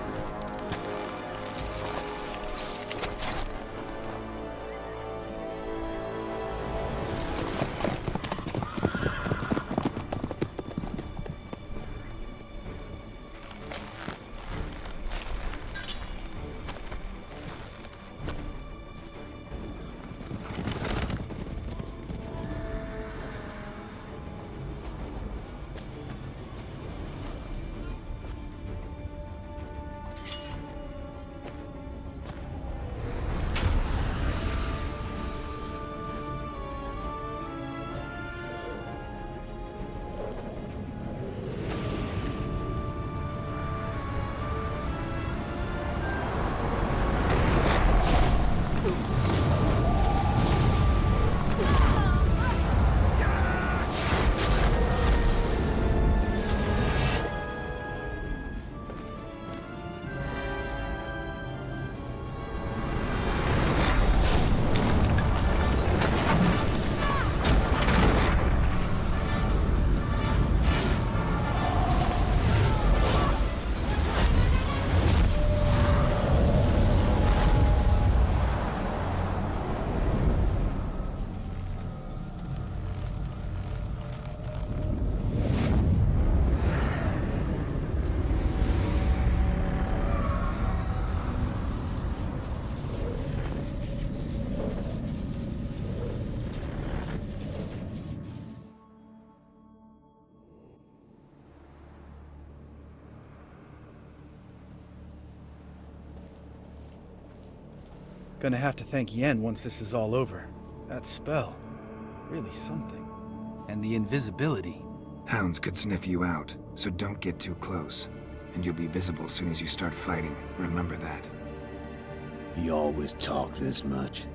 Gonna have to thank Yen once this is all over. That spell, really something. And the invisibility. Hounds could sniff you out, so don't get too close. And you'll be visible as soon as you start fighting. Remember that. He always talk this much?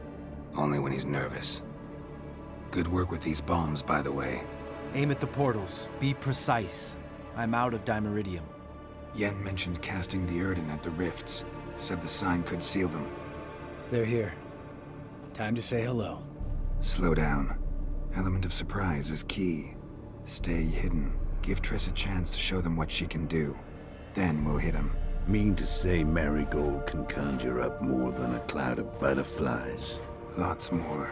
Only when he's nervous. Good work with these bombs, by the way. Aim at the portals. Be precise. I'm out of Dimeridium. Yen mentioned casting the Erden at the rifts. Said the sign could seal them. They're here. Time to say hello. Slow down. Element of surprise is key. Stay hidden. Give Triss a chance to show them what she can do. Then we'll hit them. Mean to say Marigold can conjure up more than a cloud of butterflies? Lots more.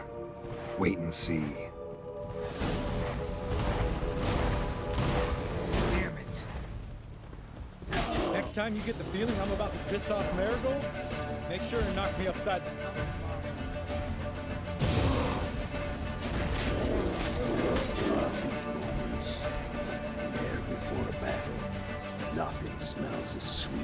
Wait and see. Damn it. Next time you get the feeling I'm about to piss off Marigold, make sure to knock me upside. Before a battle, nothing smells as sweet.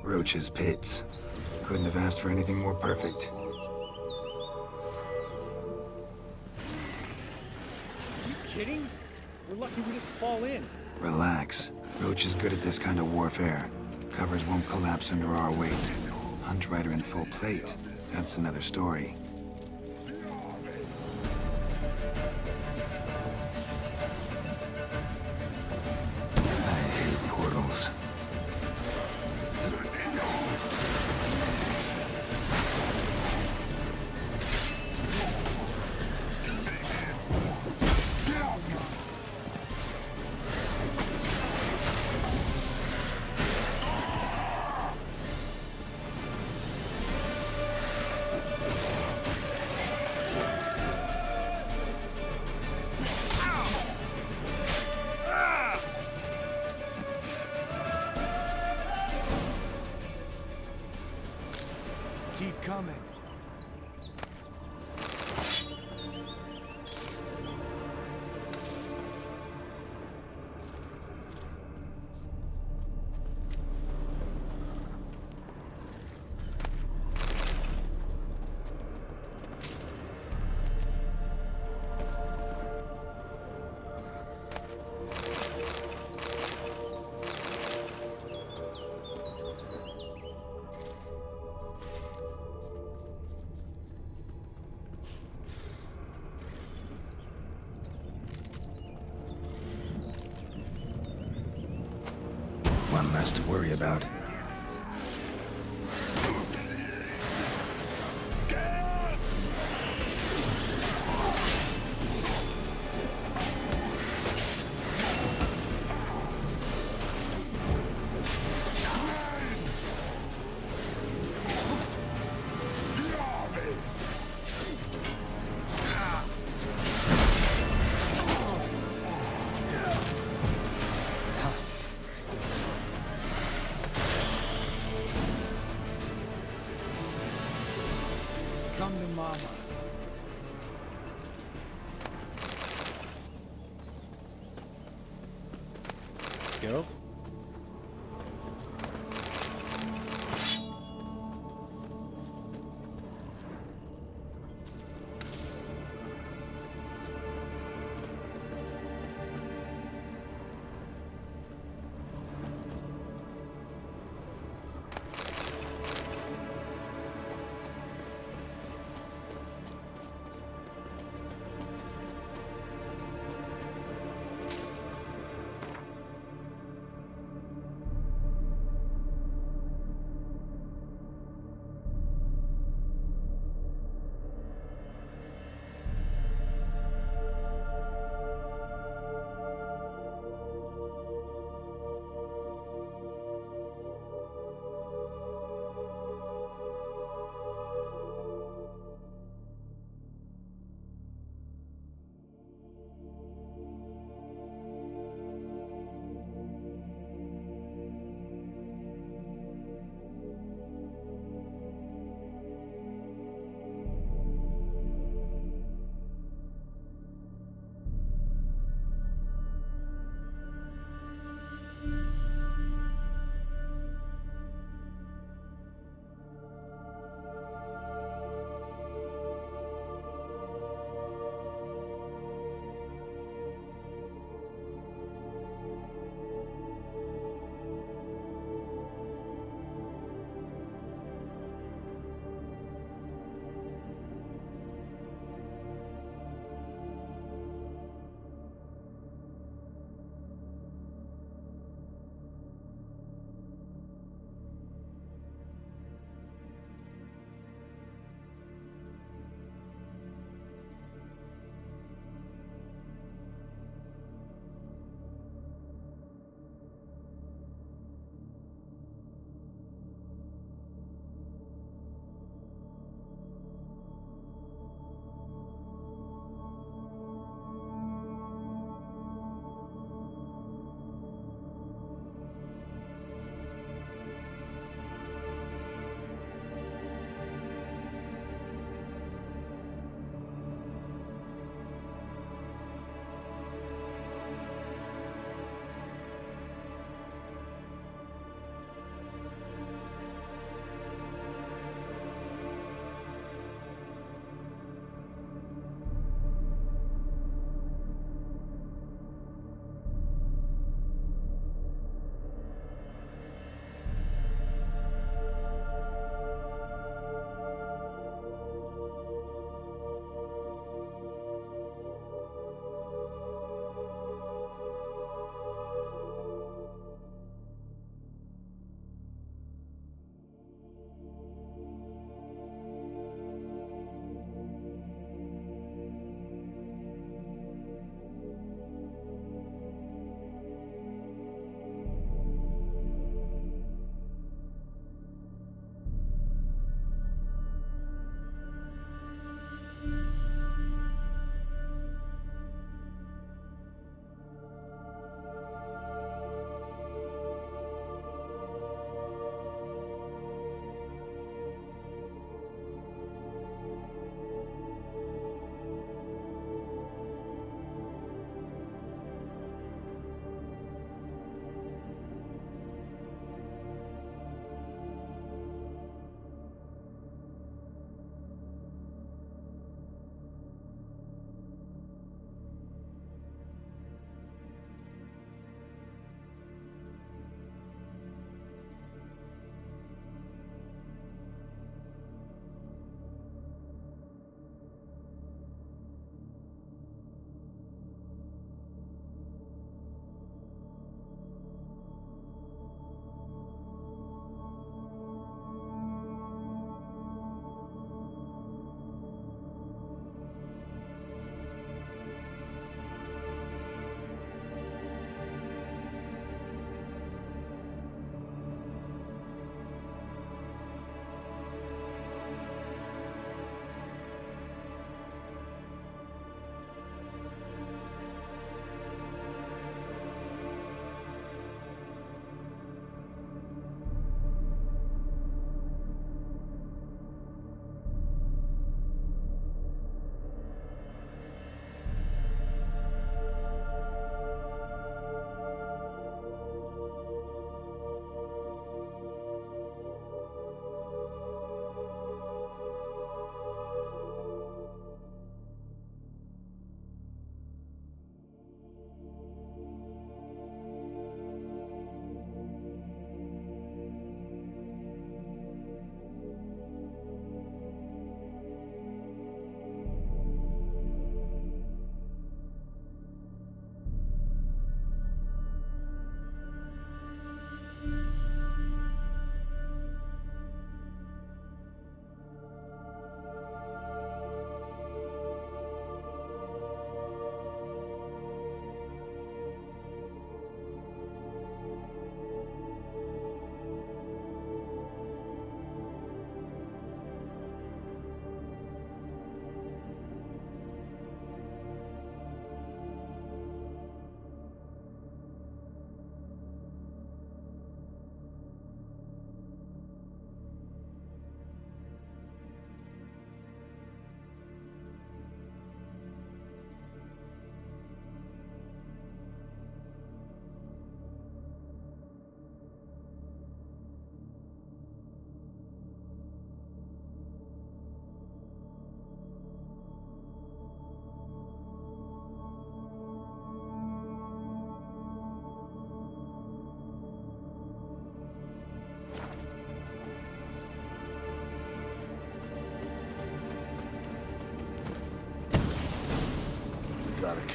Roach's pits. Couldn't have asked for anything more perfect. Are you kidding? We're lucky we didn't fall in. Relax. Roach is good at this kind of warfare. Covers won't collapse under our weight. Hunt Rider in full plate. That's another story. I hate portals. Keep coming. worry about. Come to Mama. Geralt?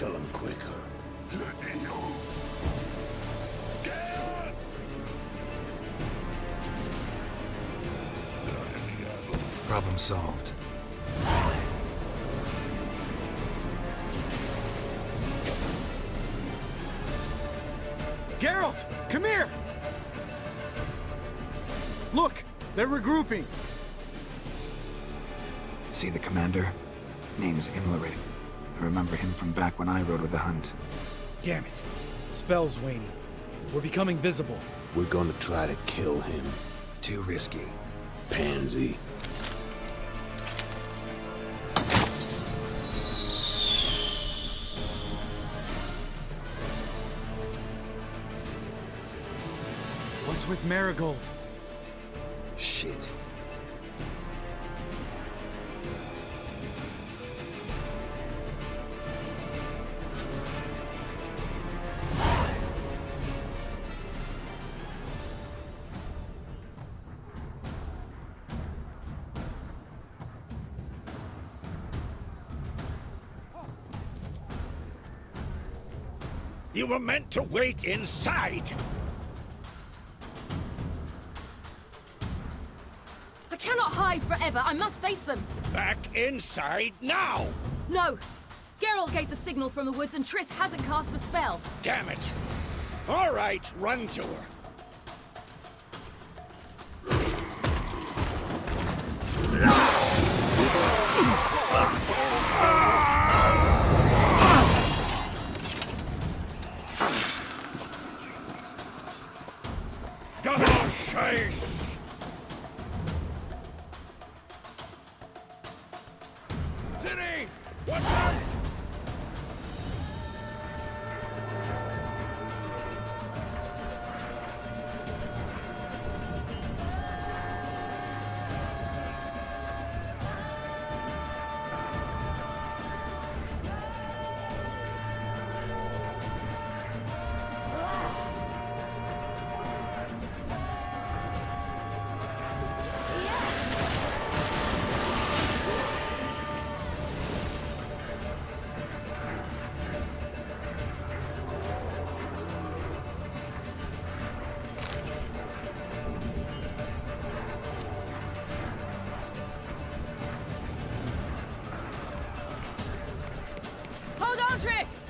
kill him quicker. Problem solved. Geralt, come here! Look, they're regrouping. See the commander? Name's Imlerith. I remember him from back when I rode with the Hunt. Damn it. Spell's waning. We're becoming visible. We're gonna try to kill him. Too risky. Pansy. What's with Marigold? Shit. You were meant to wait inside! I cannot hide forever. I must face them. Back inside now! No! Geralt gave the signal from the woods and Triss hasn't cast the spell. Damn it! All right, run to her. Double chase! City! Watch out! Hold on, Triss!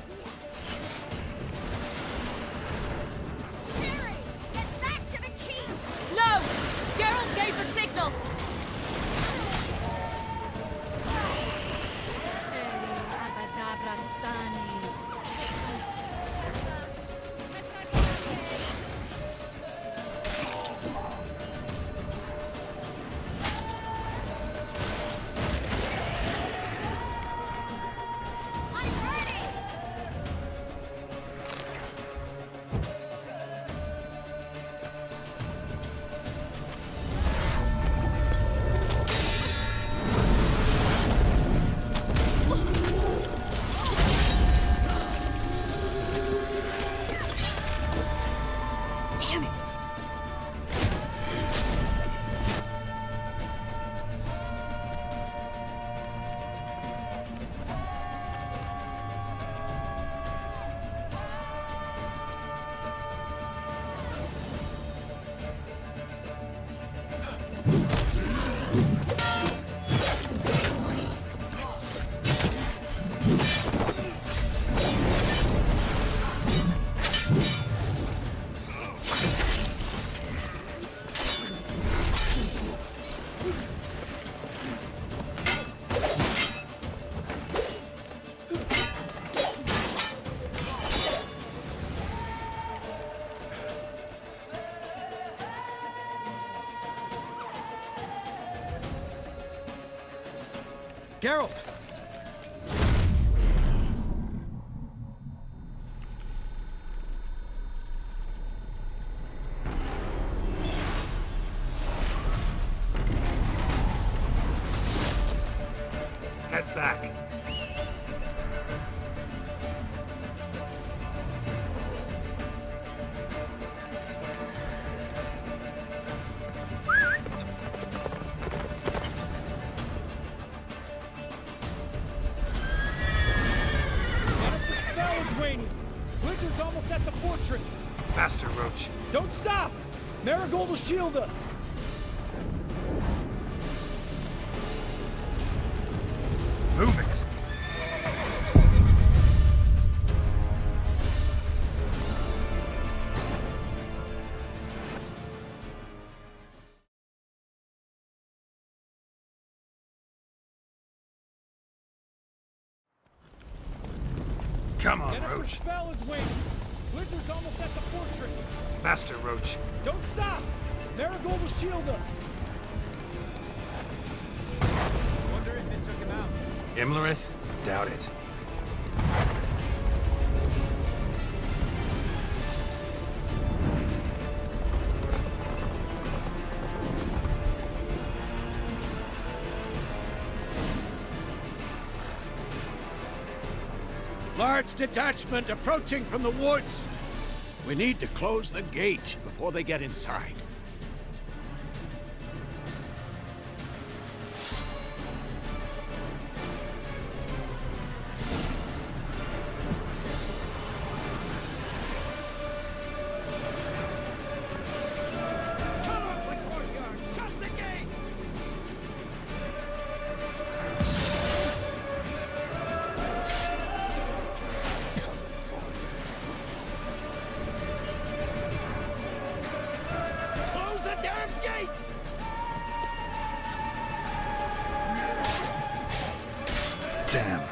Ciri, get back to the keep! No! Geralt gave the signal! Damn it! Geralt! Head back. fortress! Faster, Roach. Don't stop! Marigold will shield us! Move it! Come on, Yennefer's Roach. spell is waning! Blizzard's almost at the fortress! Faster, Roach. Don't stop! Marigold will shield us! Wonder if it took him out. Imlerith? Doubt it. Large detachment approaching from the woods. We need to close the gate before they get inside. Damn.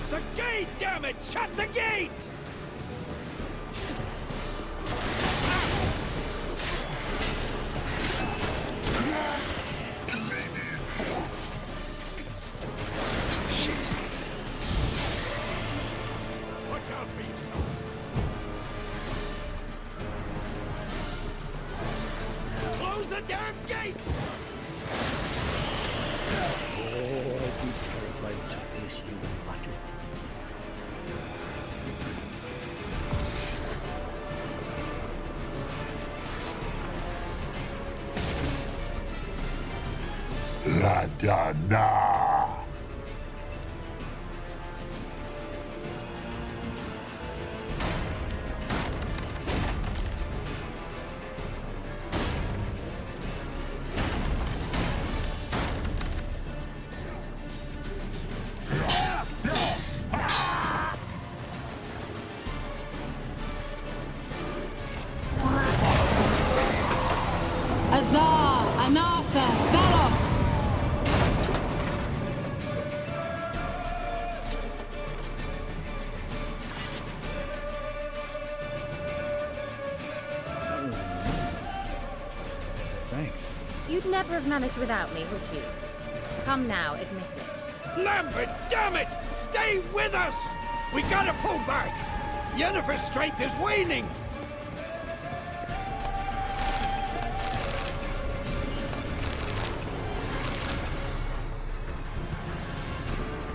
The gate, damn it! Shut the gate! Shit. Watch out for yourself. Close the damn gate! Oh, I'd be terrified to face you in battle. La Dana! Azar, Anartha, Velos! That was amazing. Thanks. You'd never have managed without me, would you? Come now, admit it. Lambert, damn it! Stay with us! We gotta pull back! Yennefer's strength is waning!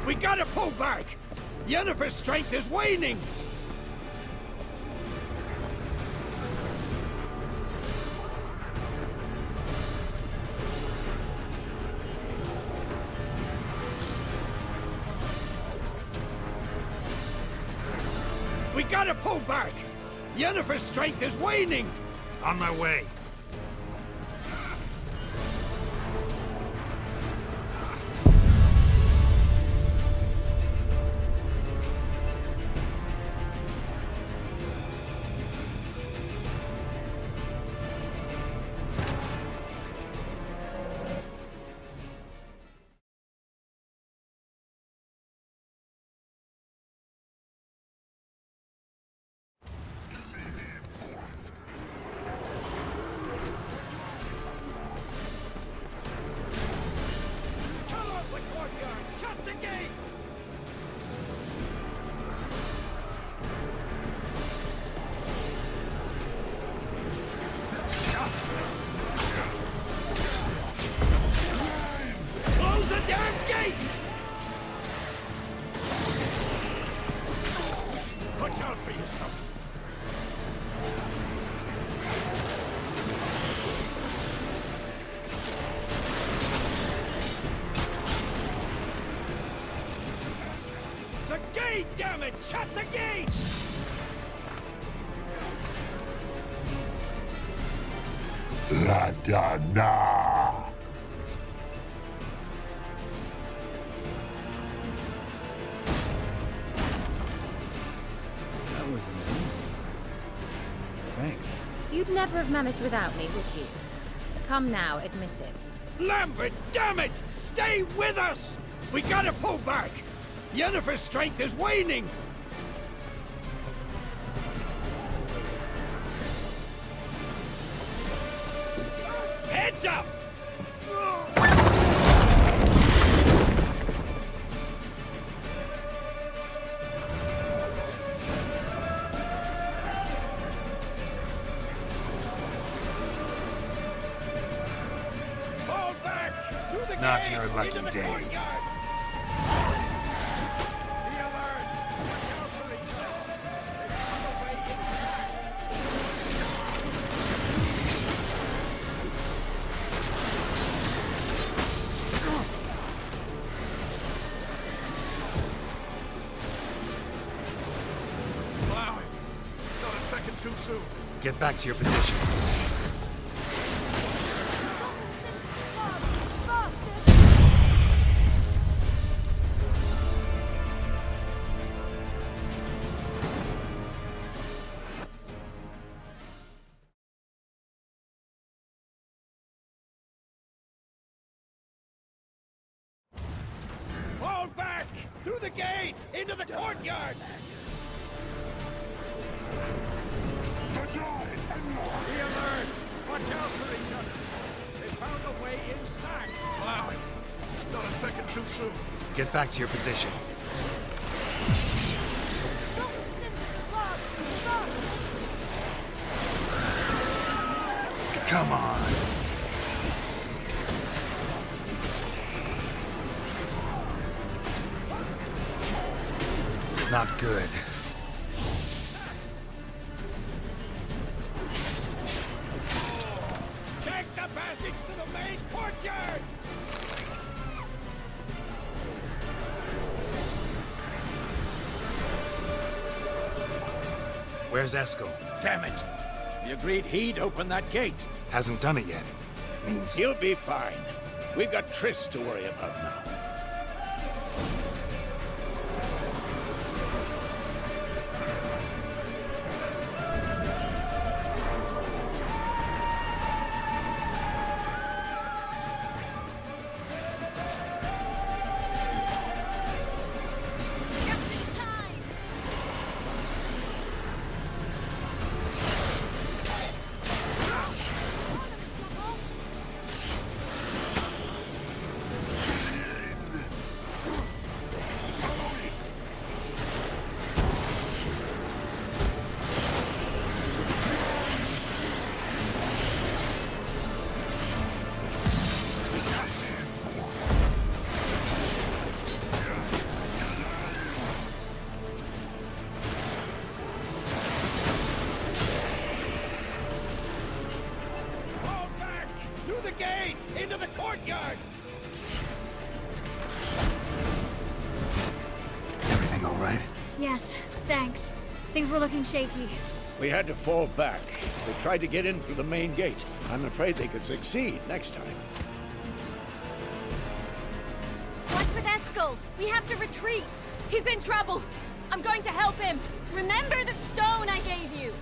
We gotta pull back! Yennefer's strength is waning! We gotta pull back! Yennefer's strength is waning! On my way. Shut the gate! Close the damn gate! Watch out for yourself. gate, damn it! Shut the gate! La da na! That was amazing. Thanks. You'd never have managed without me, would you? Come now, admit it. Lambert, damn it! Stay with us! We gotta pull back! Yennefer's strength is waning! Heads up! Fall back! Through the Not gate, your lucky into the day. courtyard. Be alert! Watch out for each other! They're on the way inside. Allow it. Not a second too soon. Get back to your position. Fall back! Through the gate! Into the courtyard! Be alert! Watch out for each other! They found a way inside! Allow it. Not a second too soon. Get back to your position. Come on. Not good. Take the passage to the main courtyard! Where's Eskel? Damn it! We agreed he'd open that gate. Hasn't done it yet. Means he'll be fine. We've got Triss to worry about now. Into the courtyard! Everything all right? Yes, thanks. Things were looking shaky. We had to fall back. They tried to get in through the main gate. I'm afraid they could succeed next time. What's with Eskel? We have to retreat. He's in trouble. I'm going to help him. Remember the stone I gave you.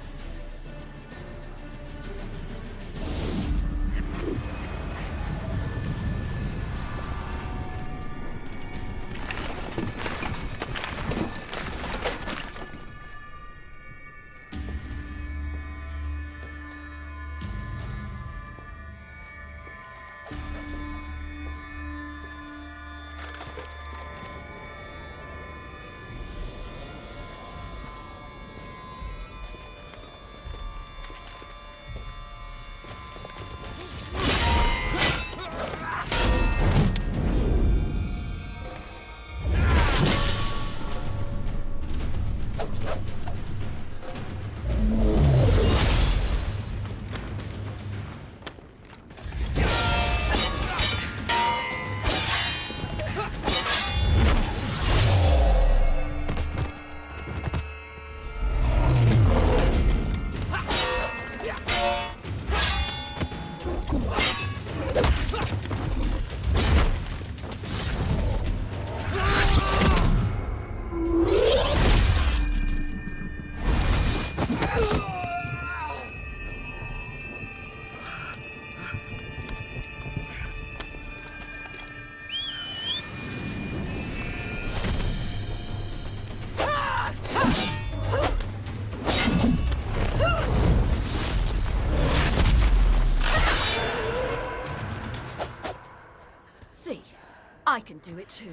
See, I can do it too.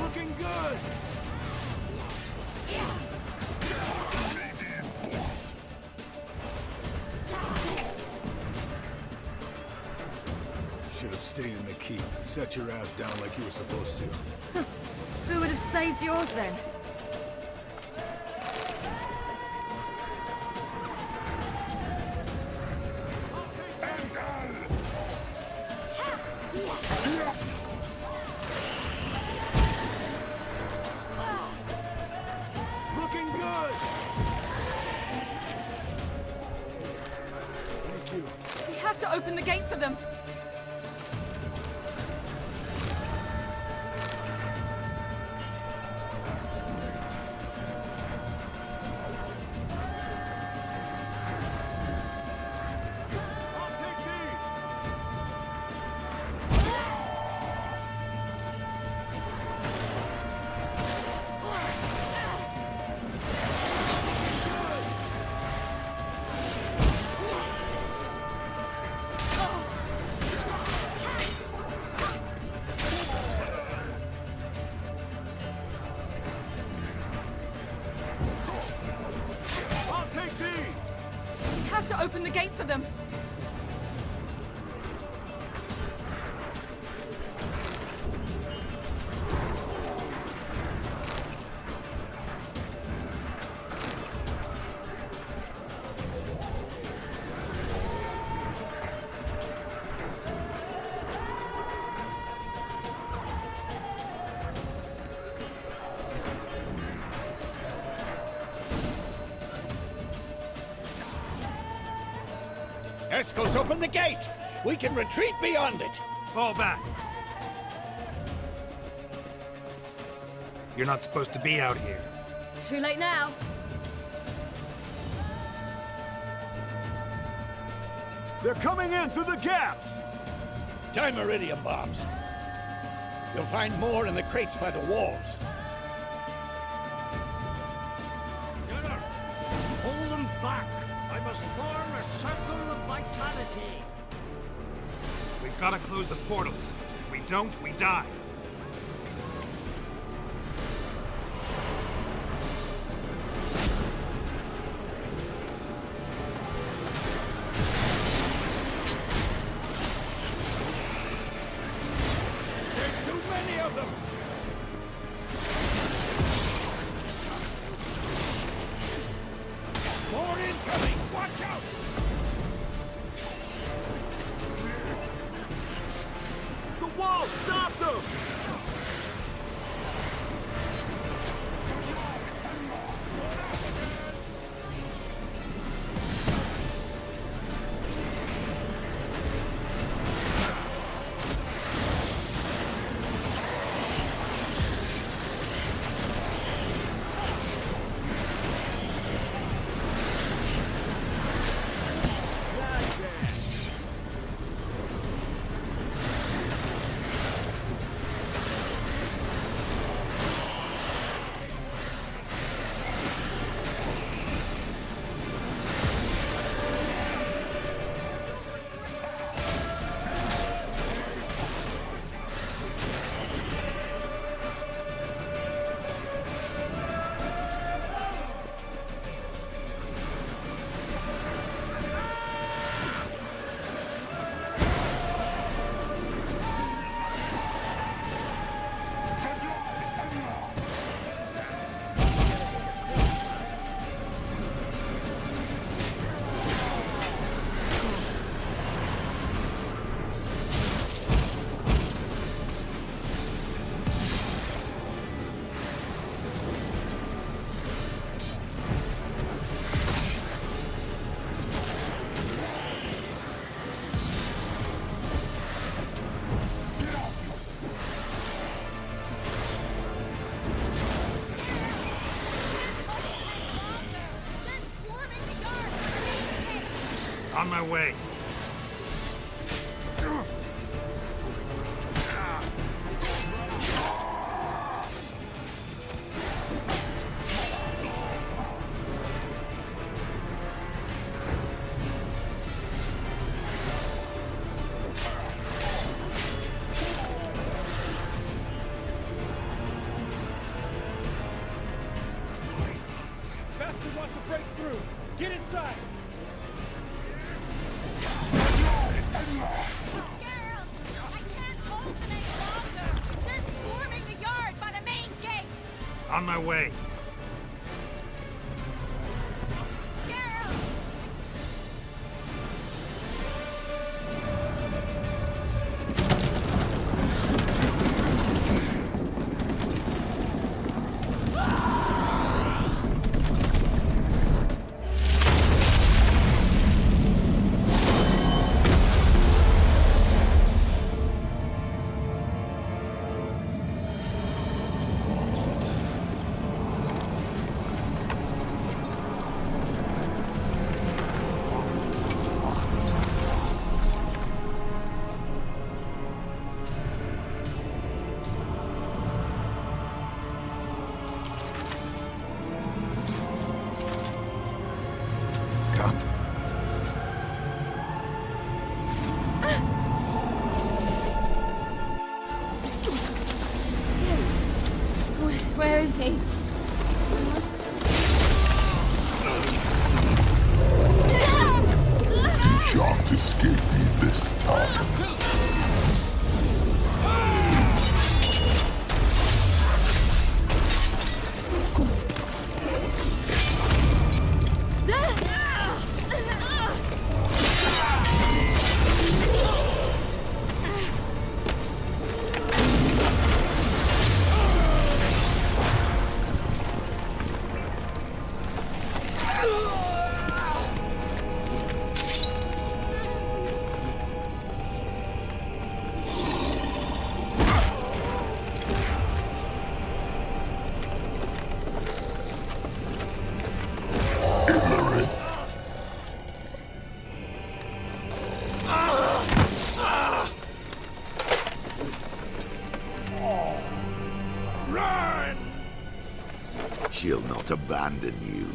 Looking good! Should have stayed in the keep. Set your ass down like you were supposed to. Who would have saved yours then? Looking good! Thank you. We have to open the gate for them. I'll take these! We have to open the gate for them. Eskel's open the gate! We can retreat beyond it! Fall back. You're not supposed to be out here. Too late now. They're coming in through the gaps! Time iridium bombs. You'll find more in the crates by the walls. Gunnar, hold them back. I must form a circle of vitality. We've got to close the portals. If we don't, we die. There's too many of them! More incoming! Watch out! The wall! Stop them! On my way. Bastard wants to break through. Get inside. On my way. Where is he? You shan't escape me this time. She'll not abandon you.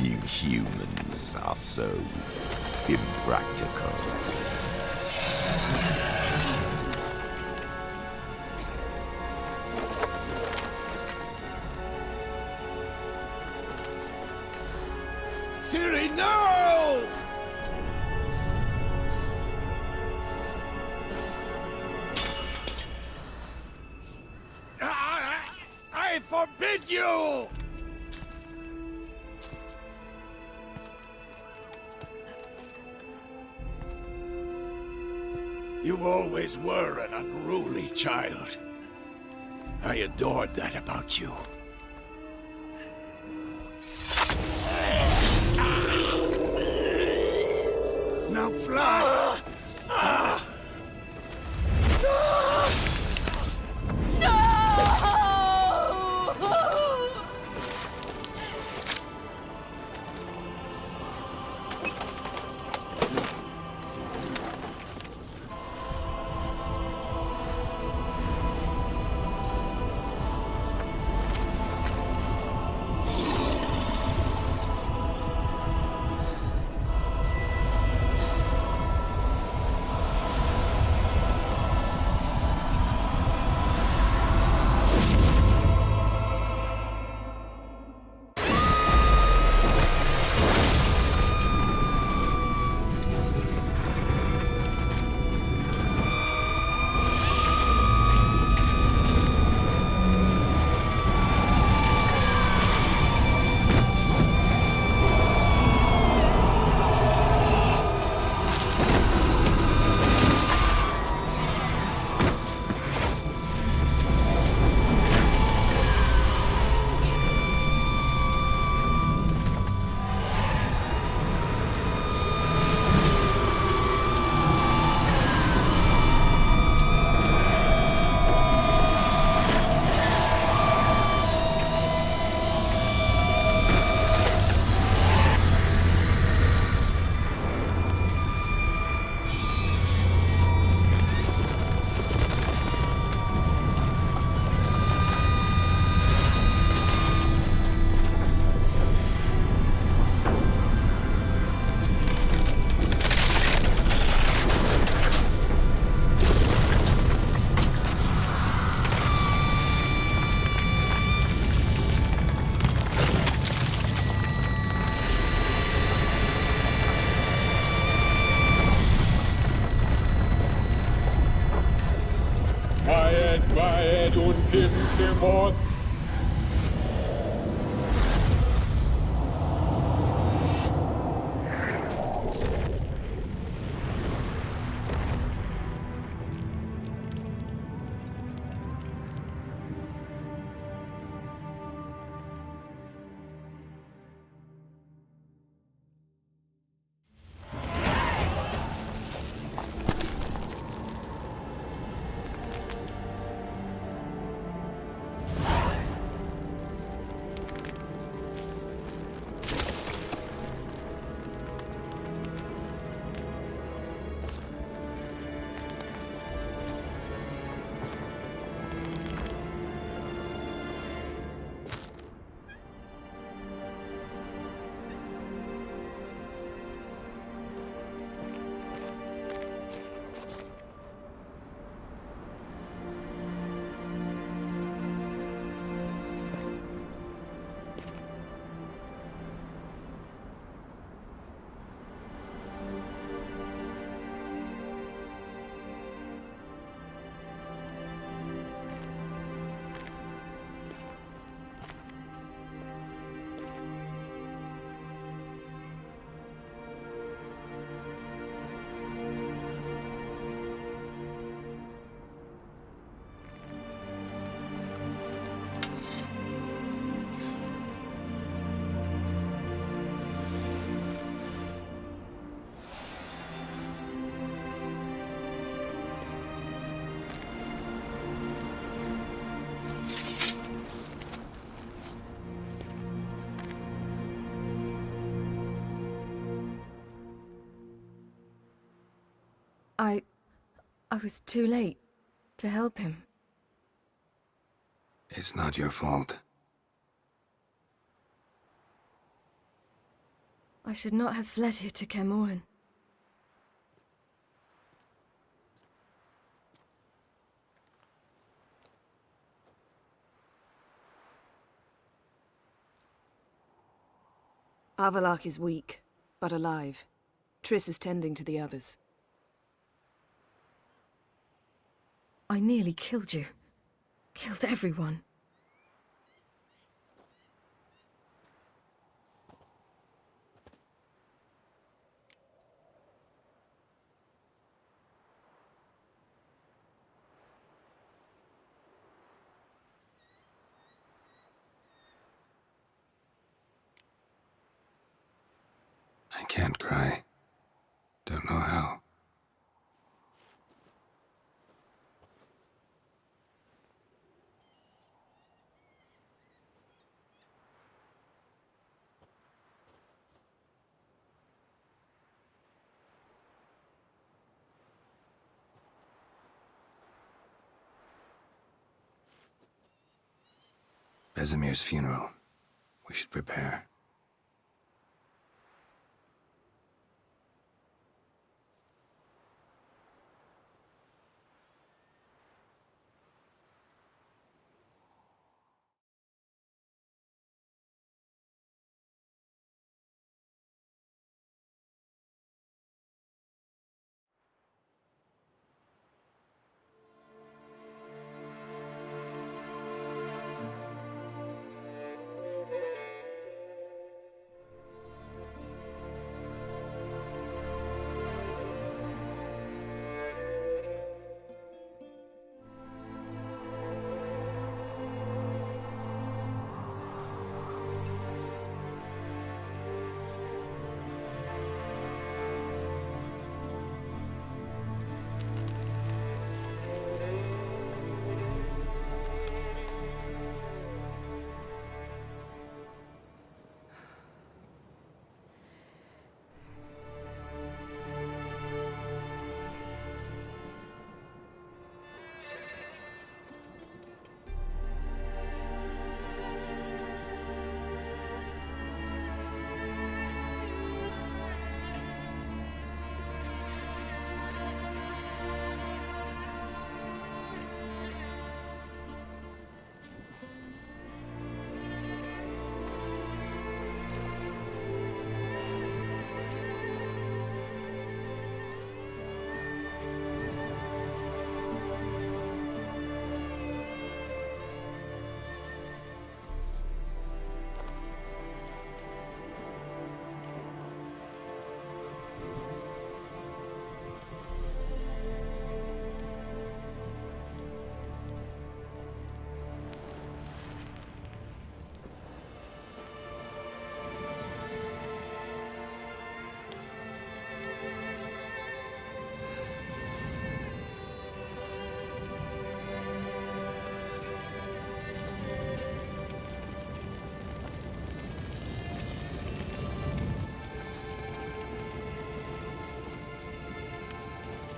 You humans are so impractical. Ciri, no! I forbid you! You always were an unruly child. I adored that about you. Now fly! Dornkin, Kaer I was too late to help him. It's not your fault. I should not have fled here to Kaer Morhen. Avallac'h is weak, but alive. Triss is tending to the others. I nearly killed you. Killed everyone. I can't cry. Don't know how. Vesemir's funeral. We should prepare.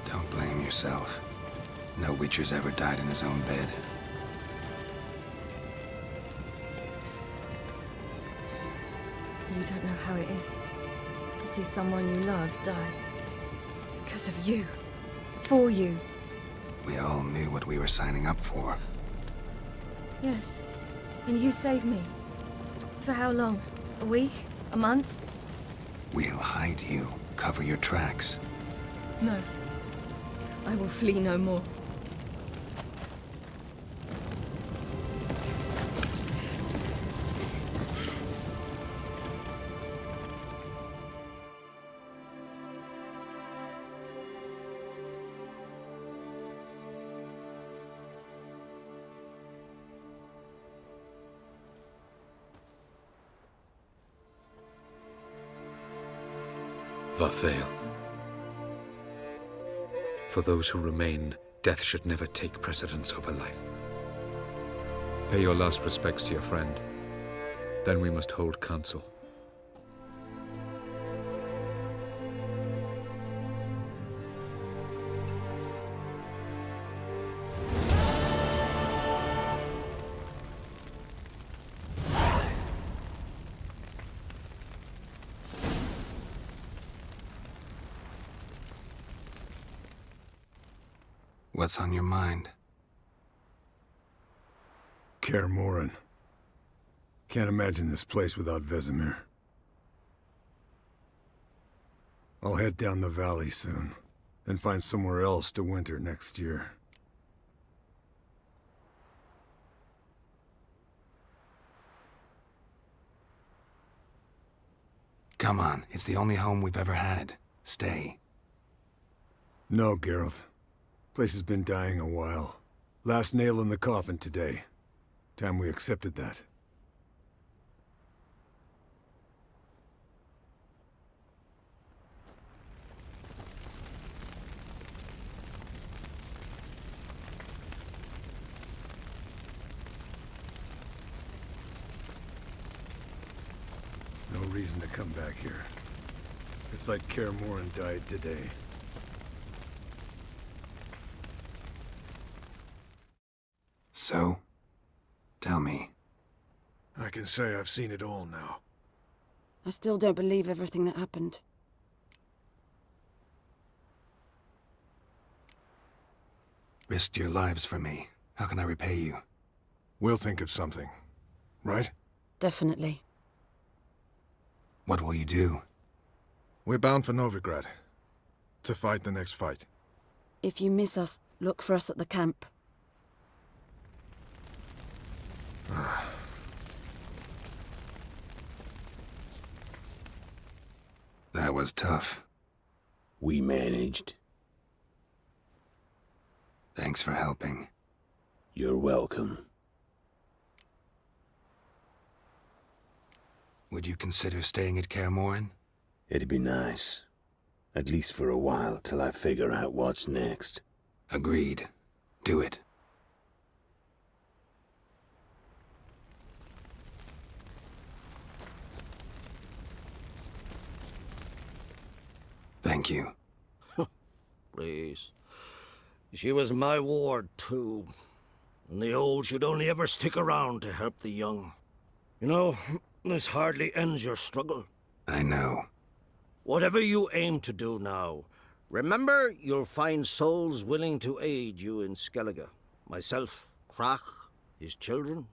Don't blame yourself. No Witcher's ever died in his own bed. You don't know how it is to see someone you love die. Because of you. For you. We all knew what we were signing up for. Yes. And you saved me. For how long? A week? A month? We'll hide you. Cover your tracks. No. I will flee no more. Varthael. For those who remain, death should never take precedence over life. Pay your last respects to your friend. Then we must hold council. What's on your mind? Kaer Morhen. Can't imagine this place without Vesemir. I'll head down the valley soon, then find somewhere else to winter next year. Come on, it's the only home we've ever had. Stay. No, Geralt. Place has been dying a while. Last nail in the coffin today. Time we accepted that. No reason to come back here. It's like Kaer Morhen died today. So, tell me. I can say I've seen it all now. I still don't believe everything that happened. Risked your lives for me. How can I repay you? We'll think of something, right? Definitely. What will you do? We're bound for Novigrad. To fight the next fight. If you miss us, look for us at the camp. That was tough. We managed. Thanks for helping. You're welcome. Would you consider staying at Kaer Morhen? It'd be nice. At least for a while, till I figure out what's next. Agreed. Do it. Thank you. Please. She was my ward, too. And the old should only ever stick around to help the young. You know, this hardly ends your struggle. I know. Whatever you aim to do now, remember you'll find souls willing to aid you in Skellige. Myself, Crach, his children.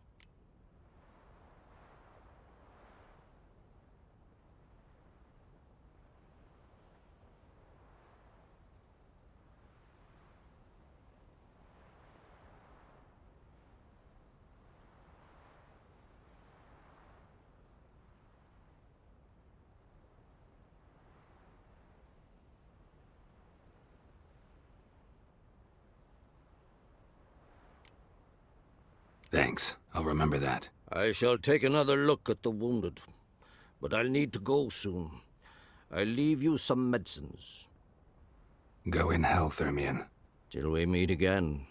Thanks. I'll remember that. I shall take another look at the wounded. But I'll need to go soon. I'll leave you some medicines. Go in health, Ermion. Till we meet again.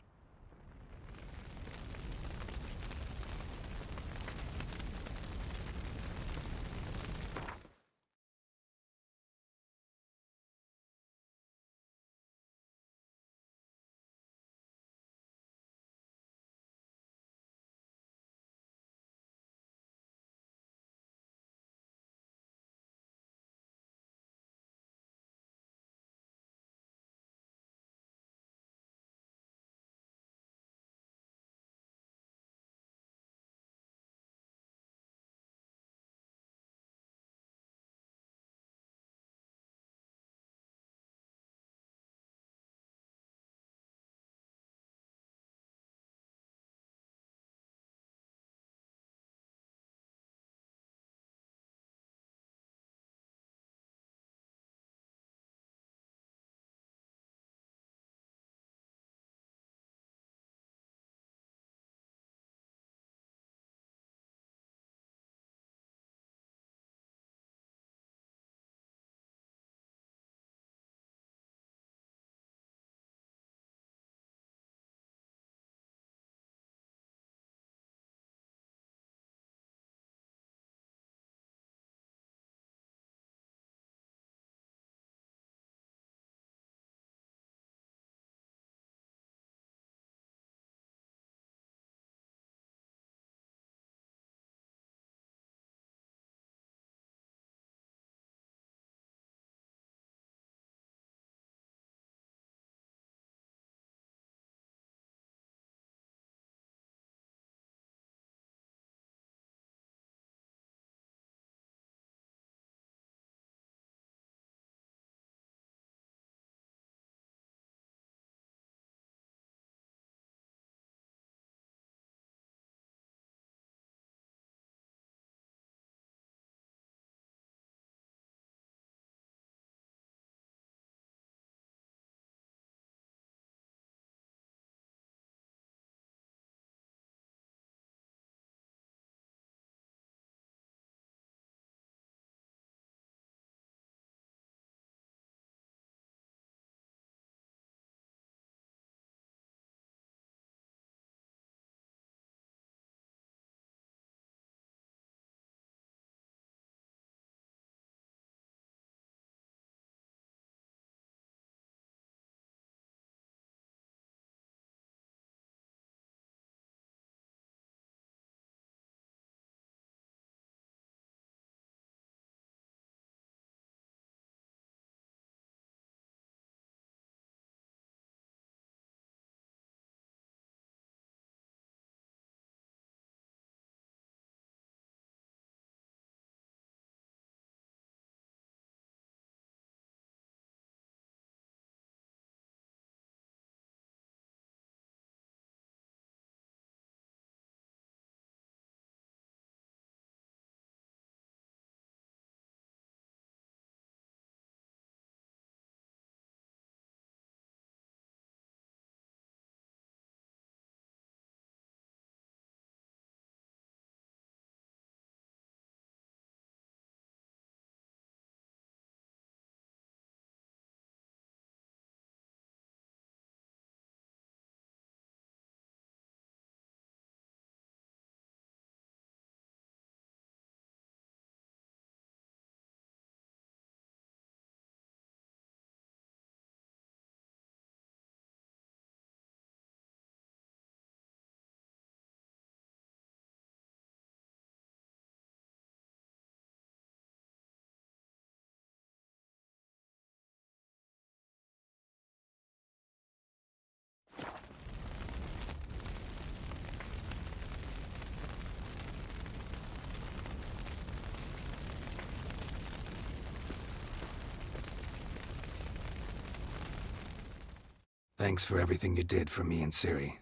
Thanks for everything you did for me and Ciri.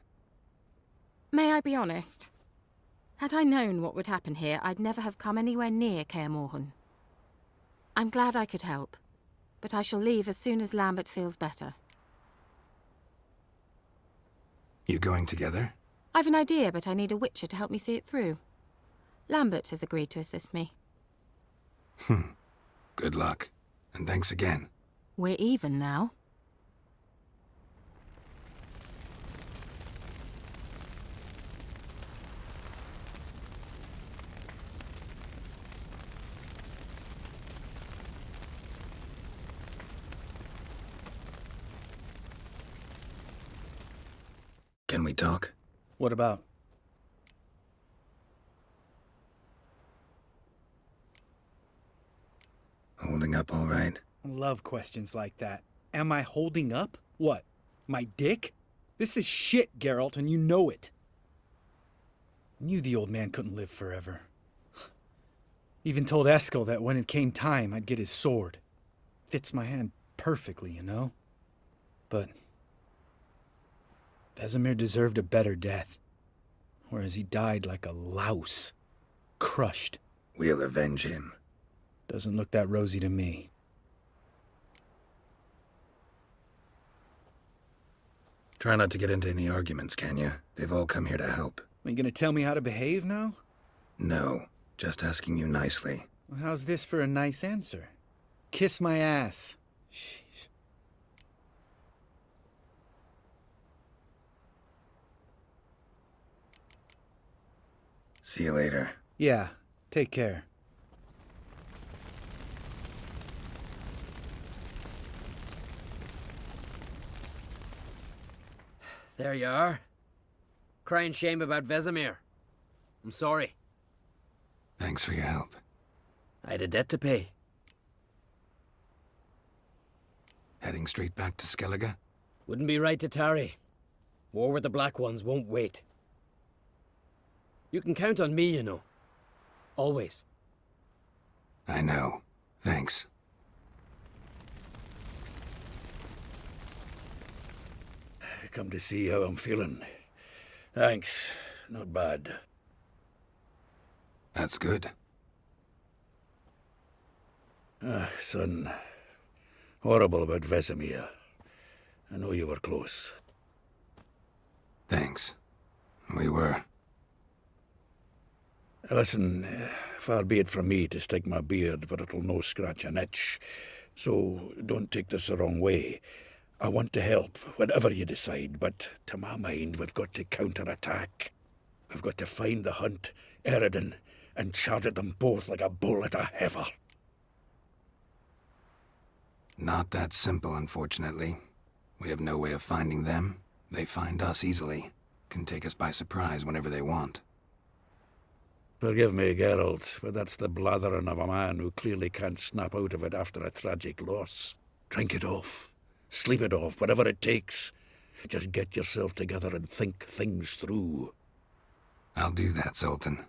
May I be honest? Had I known what would happen here, I'd never have come anywhere near Kaer Morhen. I'm glad I could help, but I shall leave as soon as Lambert feels better. You going together? I've an idea, but I need a witcher to help me see it through. Lambert has agreed to assist me. Good luck, and thanks again. We're even now. Can we talk? What about? Holding up all right? I love questions like that. Am I holding up? What? My dick? This is shit, Geralt, and you know it. Knew the old man couldn't live forever. Even told Eskel that when it came time, I'd get his sword. Fits my hand perfectly, you know? But Vesemir deserved a better death. Whereas he died like a louse. Crushed. We'll avenge him. Doesn't look that rosy to me. Try not to get into any arguments, can you? They've all come here to help. Are you gonna tell me how to behave now? No, just asking you nicely. Well, how's this for a nice answer? Kiss my ass. Sheesh. See you later. Yeah, take care. There you are. Crying shame about Vesemir. I'm sorry. Thanks for your help. I had a debt to pay. Heading straight back to Skellige? Wouldn't be right to tarry. War with the Black Ones won't wait. You can count on me, you know. Always. I know. Thanks. Come to see how I'm feeling. Thanks. Not bad. That's good. Son. Horrible about Vesemir. I know you were close. Thanks. We were. Listen, far be it from me to stick my beard, but it'll no scratch an itch. So don't take this the wrong way. I want to help, whatever you decide, but to my mind, we've got to counterattack. We've got to find the Hunt, Eredin, and charge at them both like a bull at a heifer. Not that simple, unfortunately. We have no way of finding them. They find us easily. Can take us by surprise whenever they want. Forgive me, Geralt, but that's the blathering of a man who clearly can't snap out of it after a tragic loss. Drink it off. Sleep it off, whatever it takes. Just get yourself together and think things through. I'll do that, Sultan.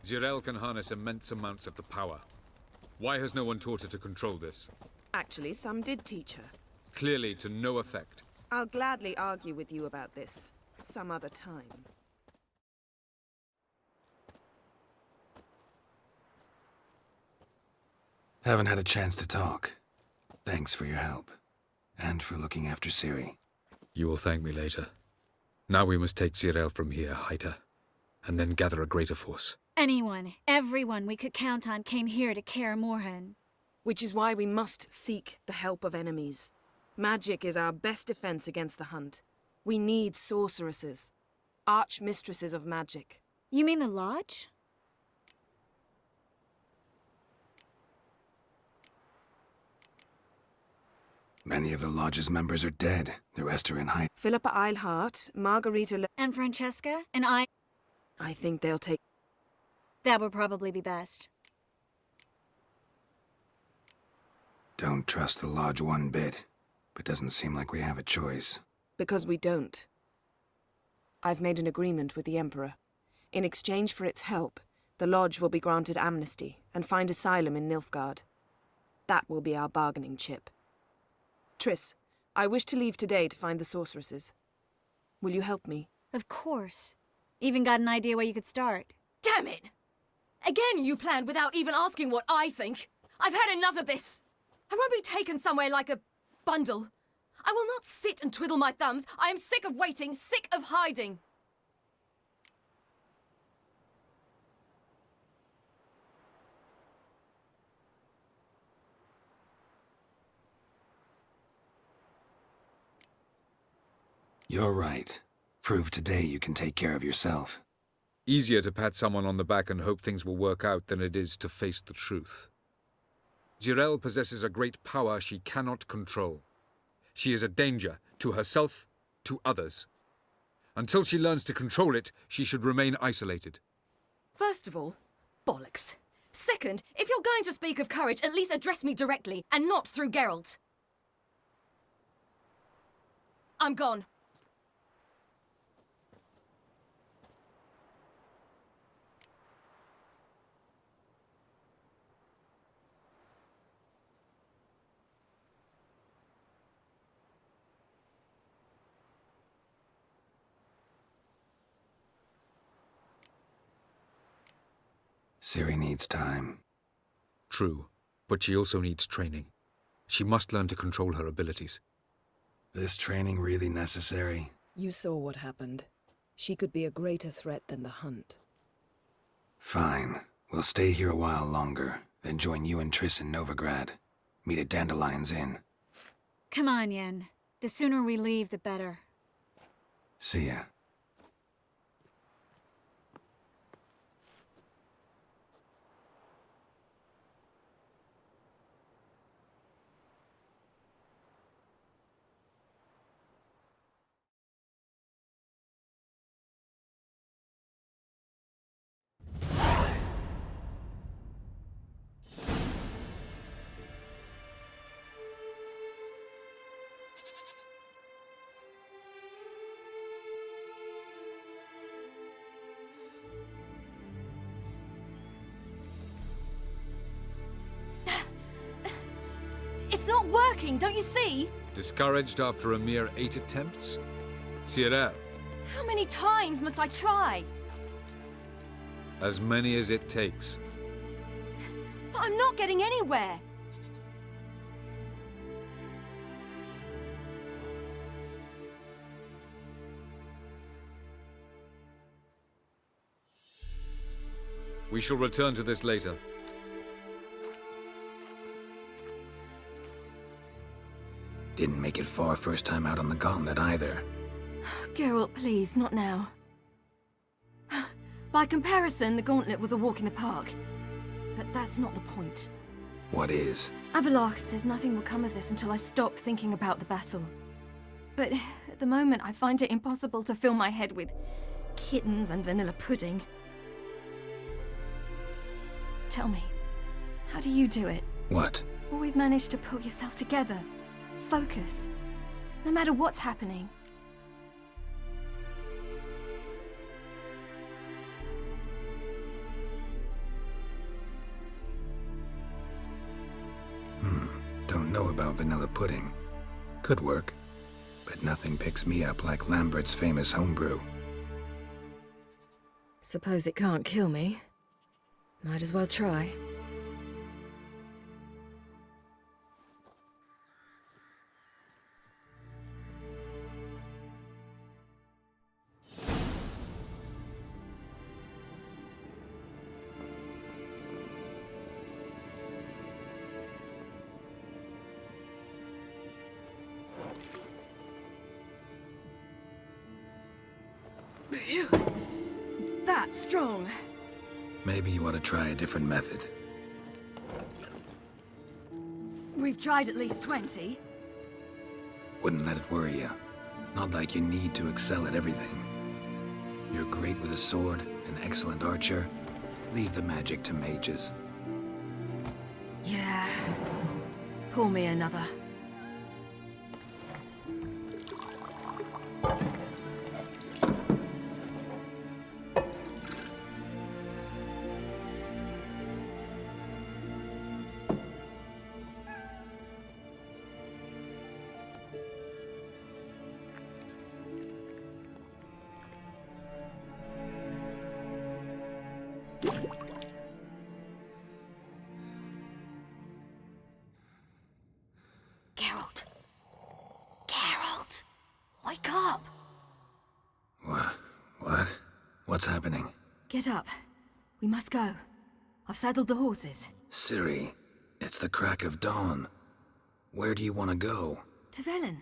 Zirael can harness immense amounts of the power. Why has no one taught her to control this? Actually, some did teach her. Clearly to no effect. I'll gladly argue with you about this some other time. Haven't had a chance to talk. Thanks for your help. And for looking after Ciri. You will thank me later. Now we must take Zirael from here, hide her, and then gather a greater force. Anyone, everyone we could count on came here to Kaer Morhen. Which is why we must seek the help of enemies. Magic is our best defense against the Hunt. We need sorceresses. Archmistresses of magic. You mean the Lodge? Many of the Lodge's members are dead. The rest are in hiding. Philippa Eilhart, Margarita And Francesca? And I think they'll take... That would probably be best. Don't trust the Lodge one bit, but doesn't seem like we have a choice. Because we don't. I've made an agreement with the Emperor. In exchange for its help, the Lodge will be granted amnesty and find asylum in Nilfgaard. That will be our bargaining chip. Triss, I wish to leave today to find the sorceresses. Will you help me? Of course. Even got an idea where you could start. Damn it! Again you planned without even asking what I think. I've had enough of this. I won't be taken somewhere like a bundle. I will not sit and twiddle my thumbs. I am sick of waiting, sick of hiding. You're right. Prove today you can take care of yourself. Easier to pat someone on the back and hope things will work out than it is to face the truth. Zyrel possesses a great power she cannot control. She is a danger to herself, to others. Until she learns to control it, she should remain isolated. First of all, bollocks. Second, if you're going to speak of courage, at least address me directly, and not through Geralt. I'm gone. Ciri needs time. True, but she also needs training. She must learn to control her abilities. This training really necessary? You saw what happened. She could be a greater threat than the Hunt. Fine. We'll stay here a while longer, then join you and Triss in Novigrad. Meet at Dandelion's Inn. Come on, Yen. The sooner we leave, the better. See ya. It's not working, don't you see? Discouraged after a mere 8 attempts? Zyrel, How many times must I try? as many as it takes. But I'm not getting anywhere. We shall return to this later. Didn't make it far first time out on the gauntlet either. Geralt, please, not now. By comparison, the gauntlet was a walk in the park. But that's not the point. What is? Avallac'h says nothing will come of this until I stop thinking about the battle. But at the moment, I find it impossible to fill my head with kittens and vanilla pudding. Tell me, how do you do it? What? Always manage to pull yourself together. Focus. No matter what's happening. Don't know about vanilla pudding. Could work. But nothing picks me up like Lambert's famous homebrew. Suppose it can't kill me. Might as well try. Phew. That's strong. Maybe you ought to try a different method. We've tried at least 20. Wouldn't let it worry you. Not like you need to excel at everything. You're great with a sword, an excellent archer. Leave the magic to mages. Yeah. Pour me another. Geralt. Geralt! Wake up! What? What's happening? Get up. We must go. I've saddled the horses. Ciri, it's the crack of dawn. Where do you want to go? To Velen.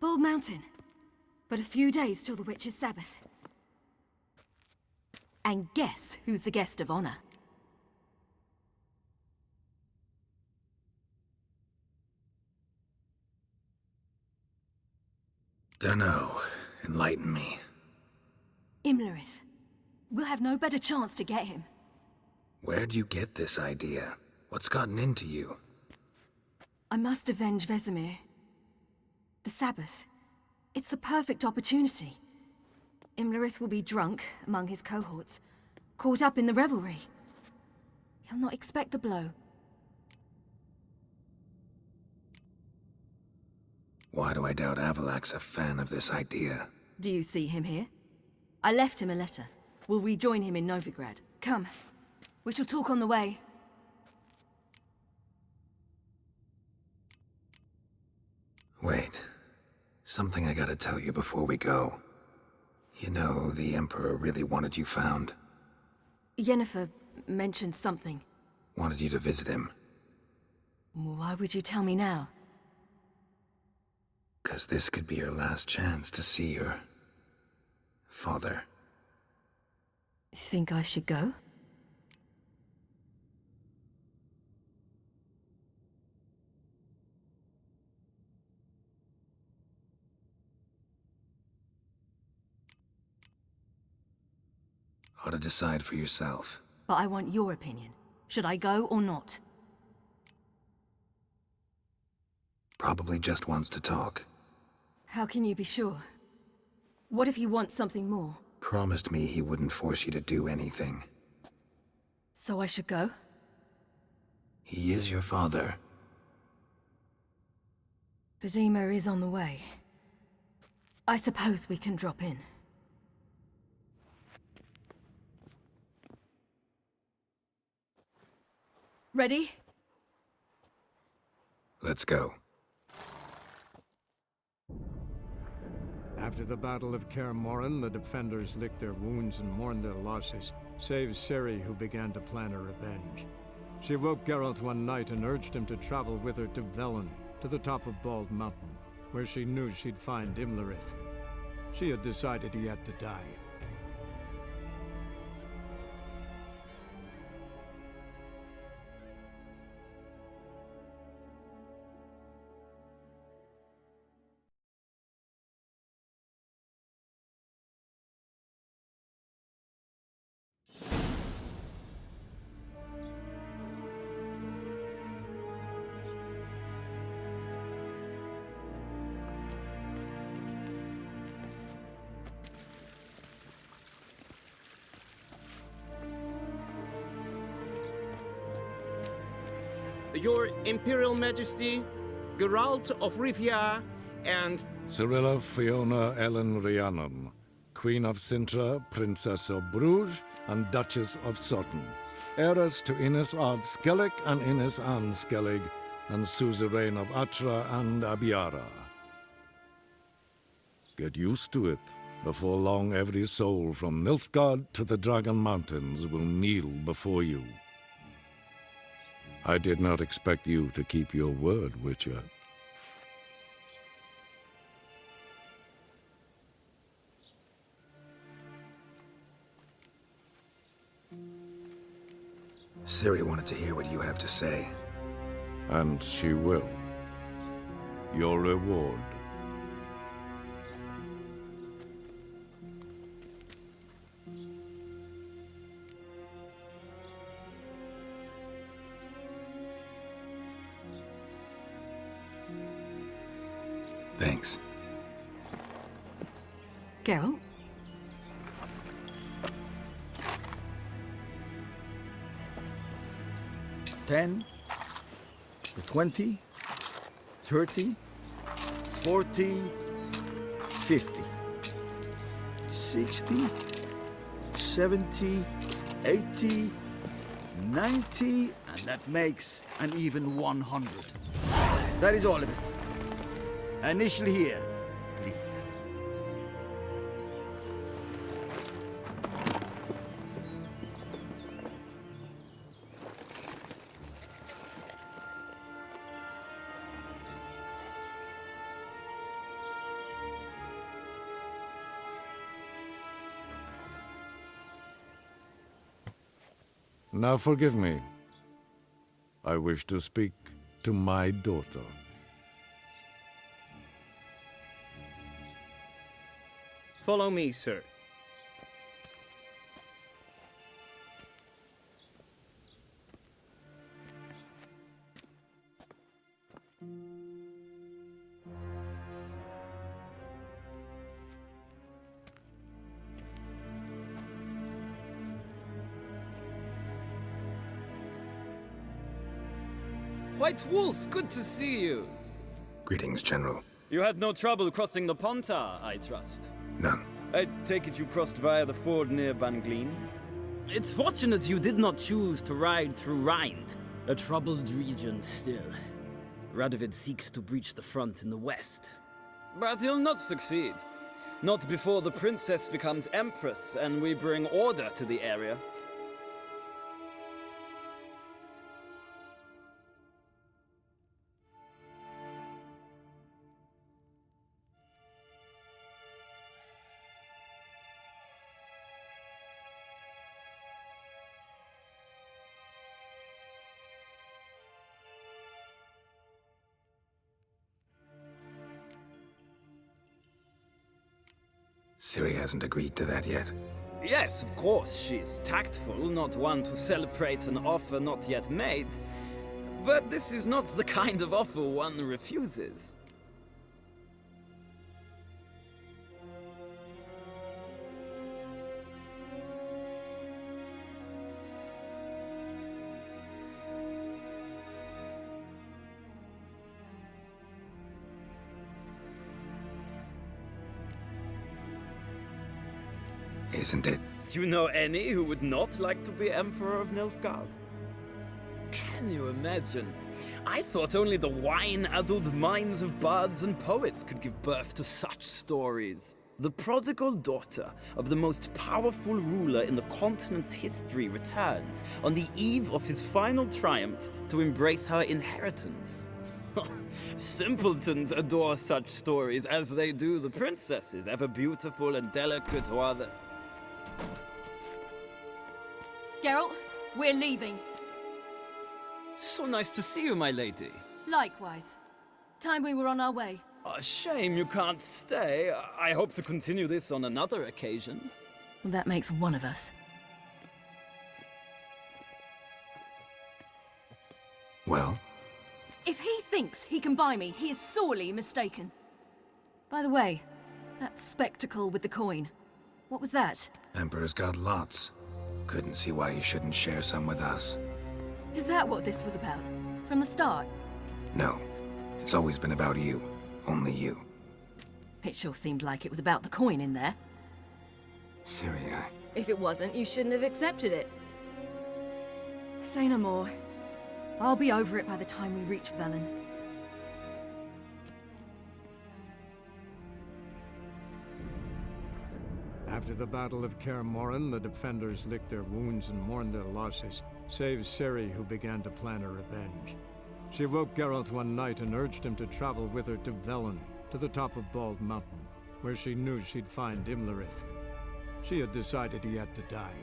Bald Mountain. But a few days till the Witch's Sabbath. And guess who's the guest of honor? Dunno. Enlighten me. Imlerith. We'll have no better chance to get him. Where'd you get this idea? What's gotten into you? I must avenge Vesemir. The Sabbath. It's the perfect opportunity. Imlerith will be drunk among his cohorts, caught up in the revelry. He'll not expect the blow. Why do I doubt Avalak's a fan of this idea? Do you see him here? I left him a letter. We'll rejoin him in Novigrad. Come. We shall talk on the way. Wait. Something I gotta tell you before we go. You know, the Emperor really wanted you found. Yennefer mentioned something. Wanted you to visit him. Why would you tell me now? 'Cause this could be your last chance to see your father. Think I should go? Ought to decide for yourself. But I want your opinion. Should I go or not? Probably just wants to talk. How can you be sure? What if he wants something more? Promised me he wouldn't force you to do anything. So I should go? He is your father. Vizima is on the way. I suppose we can drop in. Ready? Let's go. After the Battle of Kaer Morhen, the defenders licked their wounds and mourned their losses, save Ciri, who began to plan a revenge. She woke Geralt one night and urged him to travel with her to Velen, to the top of Bald Mountain, where she knew she'd find Imlerith. She had decided he had to die. Your Imperial Majesty, Geralt of Rivia, and Cirilla Fiona Ellen Rhiannon, Queen of Sintra, Princess of Bruges, and Duchess of Sutton, heiress to Innis Ard Skellig and Innis Ann Skellig, and suzerain of Atra and Abiara. Get used to it. Before long, every soul from Nilfgaard to the Dragon Mountains will kneel before you. I did not expect you to keep your word, Witcher. Ciri wanted to hear what you have to say. And she will. Your reward. Thanks. Geralt? $10, 20, 30, 40, 50, 60, 70, 80, 90, and that makes an even 100. That is all of it. Initial here, please. Now forgive me. I wish to speak to my daughter. Follow me, sir. White Wolf, good to see you. Greetings, General. You had no trouble crossing the Pontar, I trust. None. I take it you crossed via the ford near Banglin? It's fortunate you did not choose to ride through Rind, a troubled region still. Radovid seeks to breach the front in the west. But he'll not succeed. Not before the princess becomes empress and we bring order to the area. Ciri hasn't agreed to that yet. Yes, of course, she's tactful, not one to celebrate an offer not yet made. But this is not the kind of offer one refuses. Isn't it? Do you know any who would not like to be Emperor of Nilfgaard? Can you imagine? I thought only the wine-addled minds of bards and poets could give birth to such stories. The prodigal daughter of the most powerful ruler in the continent's history returns on the eve of his final triumph to embrace her inheritance. Simpletons adore such stories as they do the princesses, ever beautiful and delicate who are the... Geralt, we're leaving. So nice to see you, my lady. Likewise. Time we were on our way. A shame you can't stay. I hope to continue this on another occasion. That makes one of us. Well? If he thinks he can buy me, he is sorely mistaken. By the way, that spectacle with the coin, what was that? Emperor's got lots. Couldn't see why he shouldn't share some with us. Is that what this was about? From the start? No. It's always been about you. Only you. It sure seemed like it was about the coin in there. Ciri, If it wasn't, you shouldn't have accepted it. Say no more. I'll be over it by the time we reach Velen. After the Battle of Kaer Morhen, the defenders licked their wounds and mourned their losses, save Ciri, who began to plan a revenge. She woke Geralt one night and urged him to travel with her to Velen, to the top of Bald Mountain, where she knew she'd find Imlerith. She had decided he had to die.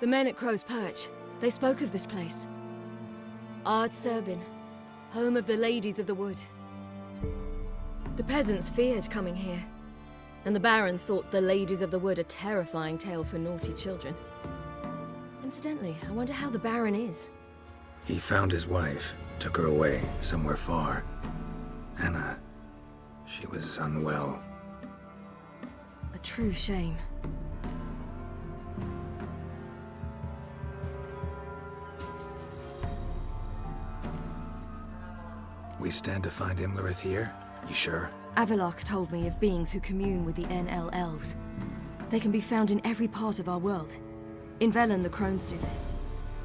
The men at Crow's Perch, they spoke of this place. Ard Serbin, home of the Ladies of the Wood. The peasants feared coming here, and the Baron thought the Ladies of the Wood a terrifying tale for naughty children. Incidentally, I wonder how the Baron is. He found his wife, took her away, somewhere far. Anna, she was unwell. A true shame. We stand to find Imlerith here? You sure? Avalok told me of beings who commune with the NL elves. They can be found in every part of our world. In Velen, the Crones do this.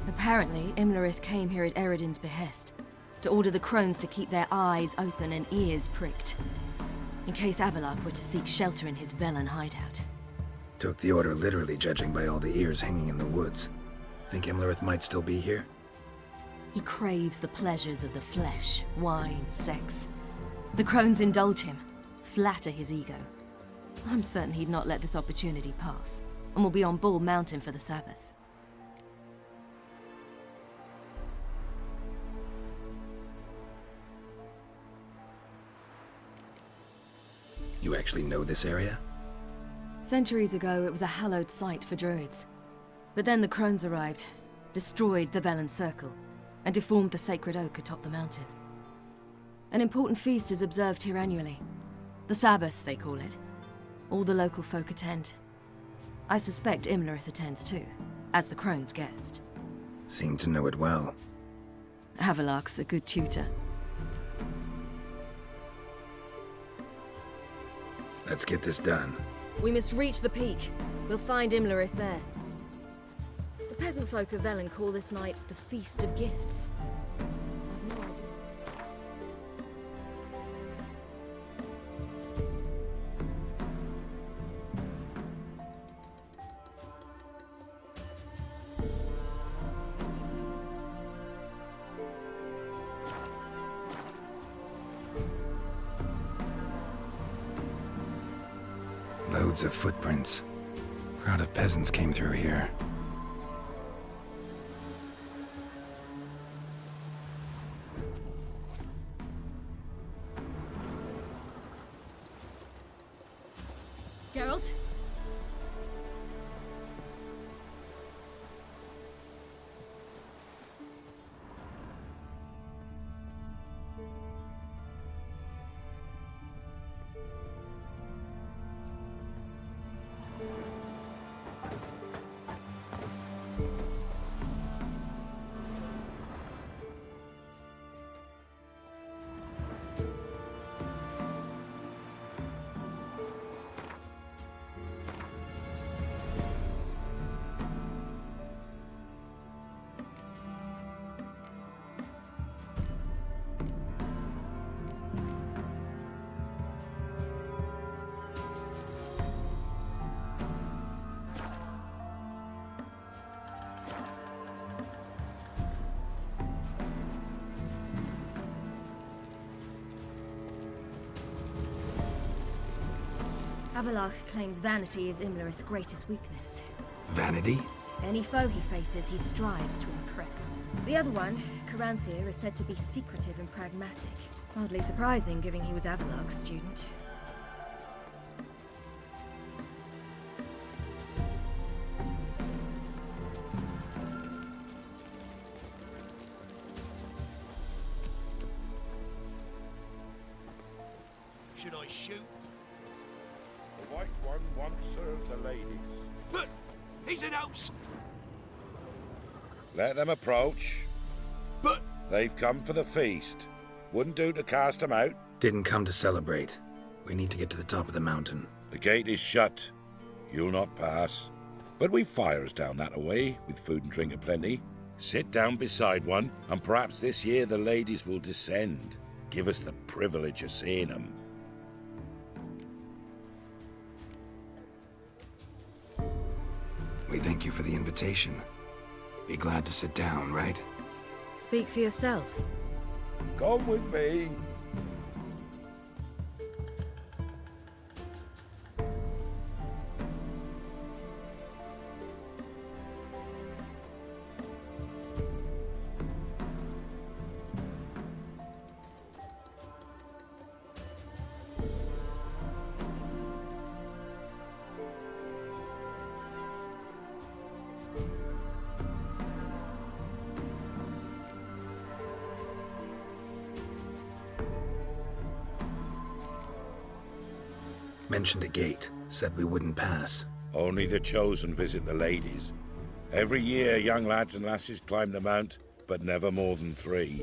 Apparently, Imlerith came here at Eredin's behest, to order the Crones to keep their eyes open and ears pricked, in case Avalok were to seek shelter in his Velen hideout. Took the order literally, judging by all the ears hanging in the woods. Think Imlerith might still be here? He craves the pleasures of the flesh, wine, sex. The Crones indulge him, flatter his ego. I'm certain he'd not let this opportunity pass, and will be on Bull Mountain for the Sabbath. You actually know this area? Centuries ago, it was a hallowed site for druids. But then the Crones arrived, destroyed the Velen Circle, and deformed the sacred oak atop the mountain. An important feast is observed here annually. The Sabbath, they call it. All the local folk attend. I suspect Imlerith attends too, as the Crone's guest. Seem to know it well. Avalok's a good tutor. Let's get this done. We must reach the peak. We'll find Imlerith there. The peasant folk of Velen call this night the Feast of Gifts. I've no idea. Loads of footprints. Crowd of peasants came through here. Geralt? Avalok claims vanity is Imlerith's greatest weakness. Vanity? Any foe he faces, he strives to impress. The other one, Caranthir, is said to be secretive and pragmatic. Hardly surprising, given he was Avalok's student. Should I shoot? The White One once served the ladies. But he's an outs. Let them approach. But they've come for the feast. Wouldn't do to cast them out. Didn't come to celebrate. We need to get to the top of the mountain. The gate is shut. You'll not pass. But we've fires down that away, with food and drink aplenty. Sit down beside one, and perhaps this year the ladies will descend. Give us the privilege of seeing them. We thank you for the invitation. Be glad to sit down, right? Speak for yourself. Come with me. Mentioned a gate. Said we wouldn't pass. Only the chosen visit the ladies. Every year, young lads and lasses climb the mount, but never more than 3.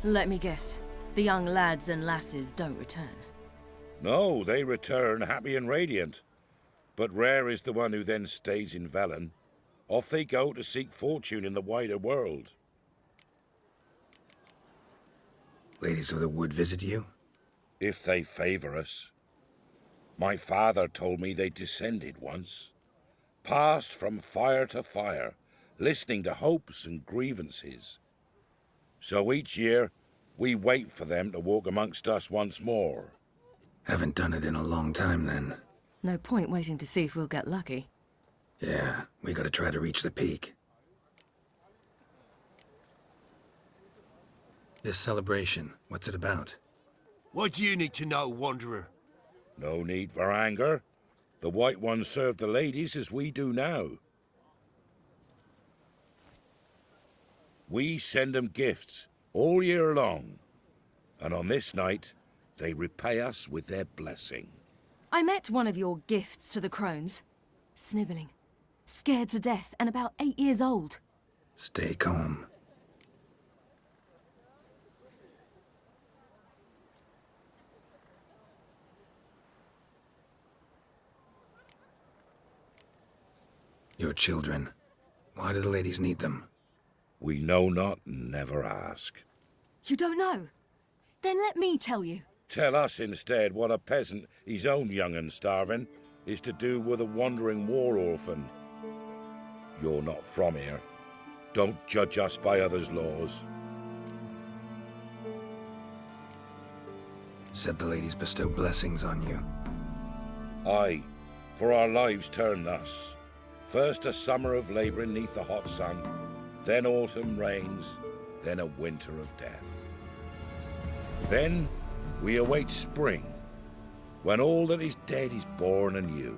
Let me guess. The young lads and lasses don't return. No, they return happy and radiant. But rare is the one who then stays in Velen. Off they go to seek fortune in the wider world. Ladies of the Wood visit you? If they favor us. My father told me they descended once. Passed from fire to fire, listening to hopes and grievances. So each year, we wait for them to walk amongst us once more. Haven't done it in a long time, then. No point waiting to see if we'll get lucky. Yeah, we gotta try to reach the peak. This celebration, what's it about? What do you need to know, Wanderer? No need for anger. The White Ones serve the ladies as we do now. We send them gifts all year long. And on this night, they repay us with their blessing. I met one of your gifts to the crones. Snivelling. Scared to death and about 8 years old. Stay calm. Your children. Why do the ladies need them? We know not and never ask. You don't know? Then let me tell you. Tell us instead what a peasant, his own young and starving, is to do with a wandering war orphan. You're not from here. Don't judge us by others' laws. Said the ladies bestow blessings on you. Aye, for our lives turn thus. First a summer of labouring neath the hot sun, then autumn rains, then a winter of death. Then we await spring, when all that is dead is born anew.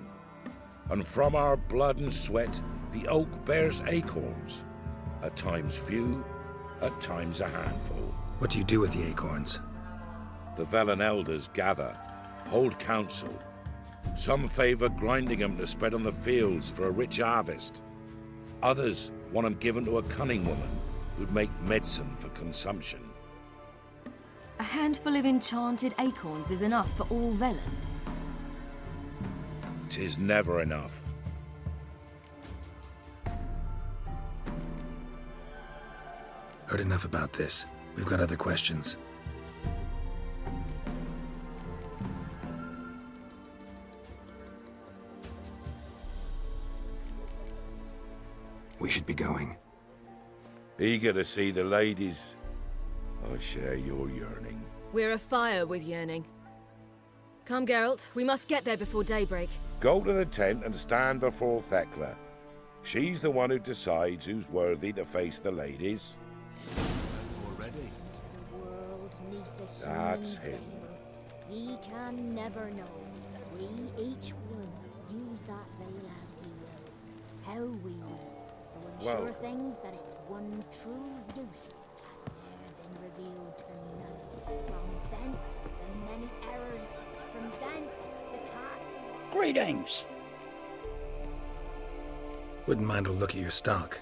And from our blood and sweat the oak bears acorns, at times few, at times a handful. What do you do with the acorns? The Velen elders gather, hold council. Some favour grinding them to spread on the fields for a rich harvest. Others want them given to a cunning woman who'd make medicine for consumption. A handful of enchanted acorns is enough for all Velen. 'Tis never enough. Heard enough about this. We've got other questions. We should be going. Eager to see the ladies. I share your yearning. We're afire with yearning. Come, Geralt. We must get there before daybreak. Go to the tent and stand before Thekla. She's the one who decides who's worthy to face the ladies. Already? That's him. Ye can never know. We each one use that veil as we will, how we will. Though Well- ensure things that its one true use has ne'er been revealed to none. From thence the many errors, from thence the casting. Greetings! Wouldn't mind a look at your stock.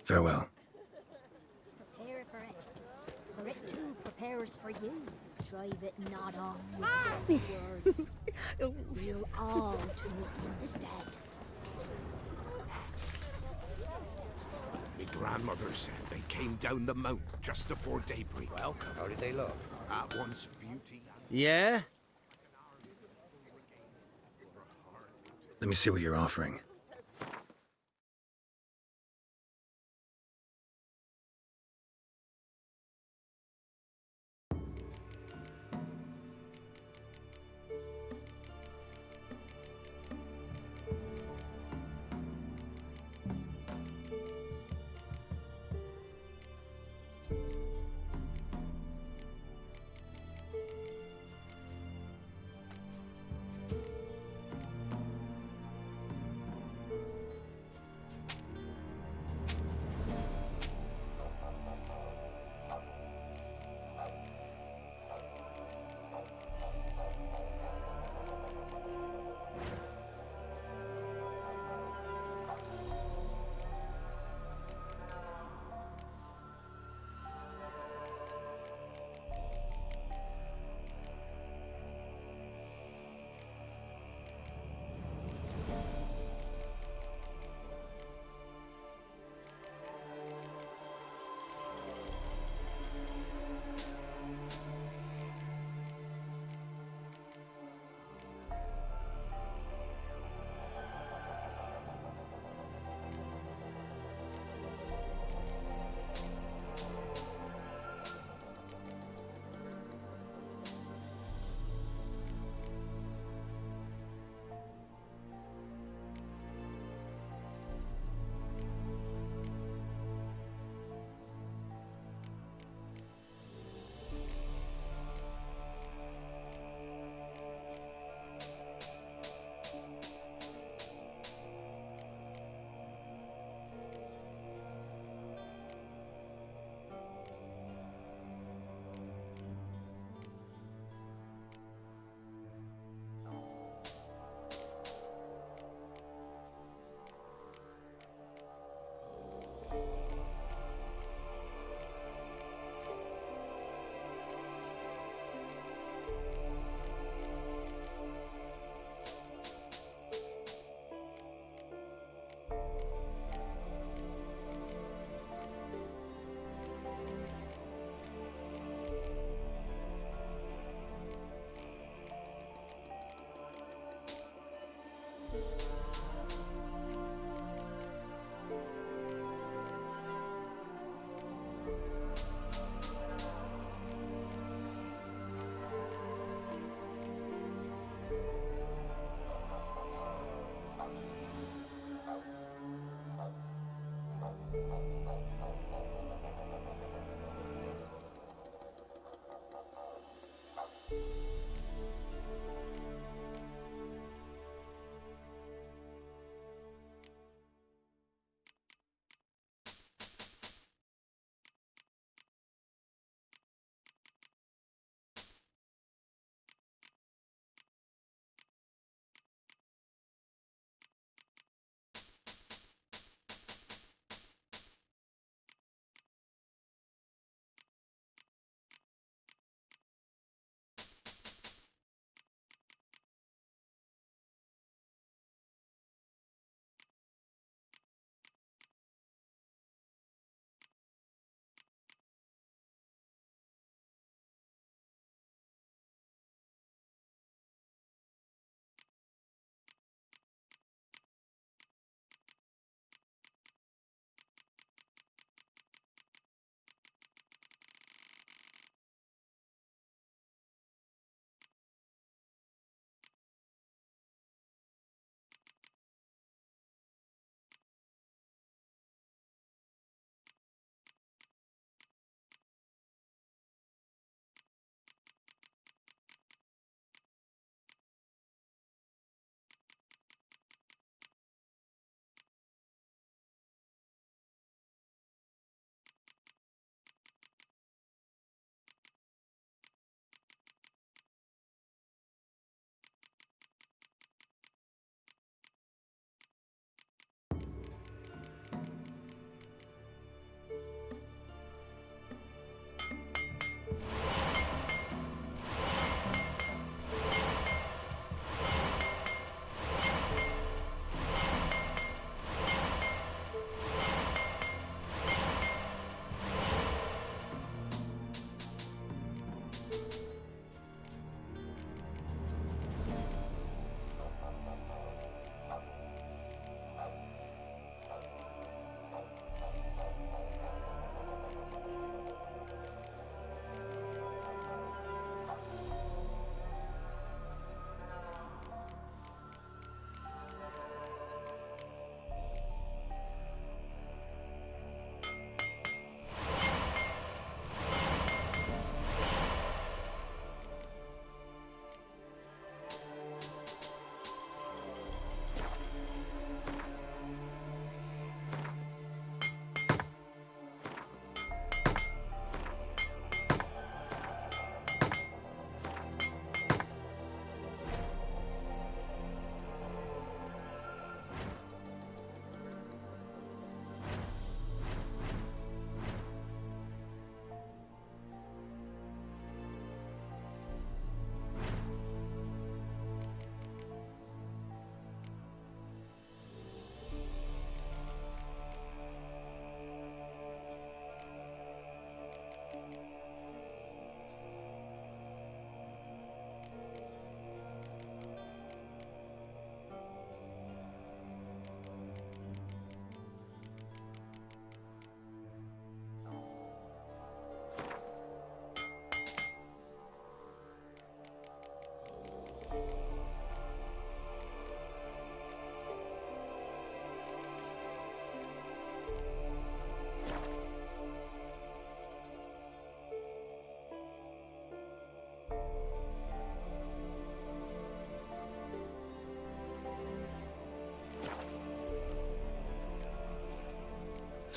Farewell. Prepare for it. For it too prepares for you. Drive it not off with words. We'll all do it instead. My grandmother said they came down the mountain just before daybreak. Well, how did they look? At once beauty and... Yeah? Let me see what you're offering.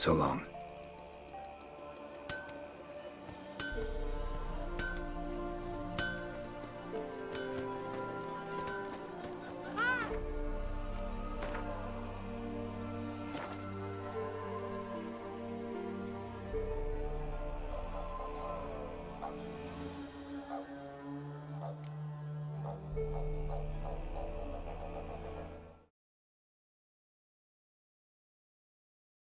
So long.